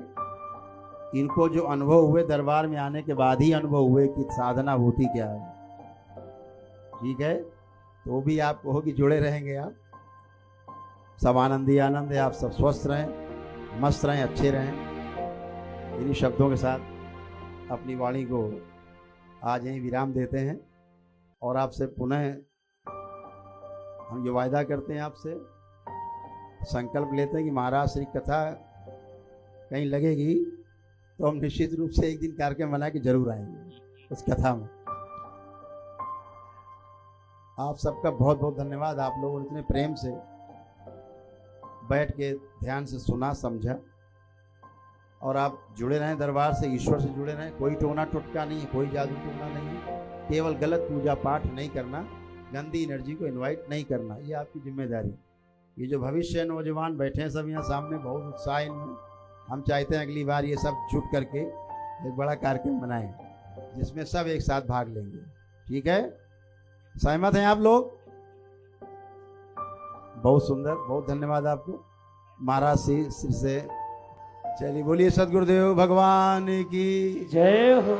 इनको जो अनुभव हुए दरबार में आने के बाद ही अनुभव हुए कि साधना होती क्या है। ठीक है, तो वो भी आप कहोगे जुड़े रहेंगे आप। सब आनंद ही आनंद है, आप सब स्वस्थ रहें, मस्त रहें, अच्छे रहें। इन्हीं शब्दों के साथ अपनी वाणी को आज यहीं विराम देते हैं और आपसे पुनः हम ये वायदा करते हैं, आपसे संकल्प लेते हैं कि महाराज श्री कथा कहीं लगेगी तो हम निश्चित रूप से एक दिन कार्यक्रम बना के जरूर आएंगे उस कथा में। आप सबका बहुत बहुत धन्यवाद। आप लोगों ने इतने प्रेम से बैठ के ध्यान से सुना समझा, और आप जुड़े रहें दरबार से, ईश्वर से जुड़े रहें। कोई टोना टोटका नहीं है, कोई जादू टोना नहीं है। केवल गलत पूजा पाठ नहीं करना, गंदी एनर्जी को इनवाइट नहीं करना, ये आपकी जिम्मेदारी। ये जो भविष्य नौजवान बैठे हैं सब यहाँ सामने, बहुत उत्साह इनमें, हम चाहते हैं अगली बार ये सब जुट करके एक बड़ा कार्यक्रम बनाएं जिसमें सब एक साथ भाग लेंगे। ठीक है, सहमत हैं आप लोग? बहुत सुंदर, बहुत धन्यवाद आपको महाराज सिर से। चलिए बोलिए सदगुरुदेव भगवान की जय हो,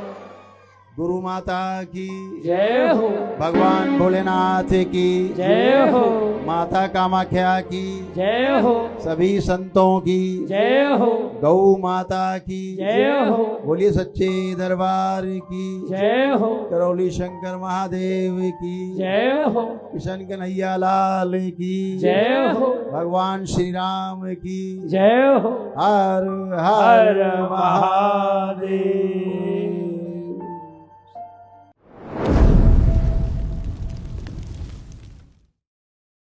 गुरु माता की जय हो, भगवान भोलेनाथ की जय हो, माता कामाख्या की जय हो, सभी संतों की जय हो, गौ माता की जय हो, बोलिए सच्चे दरबार की जय हो, करौली शंकर महादेव की जय हो, किशन कन्हैया लाल की जय हो, भगवान श्री राम की जय हो। हर हर महादेव।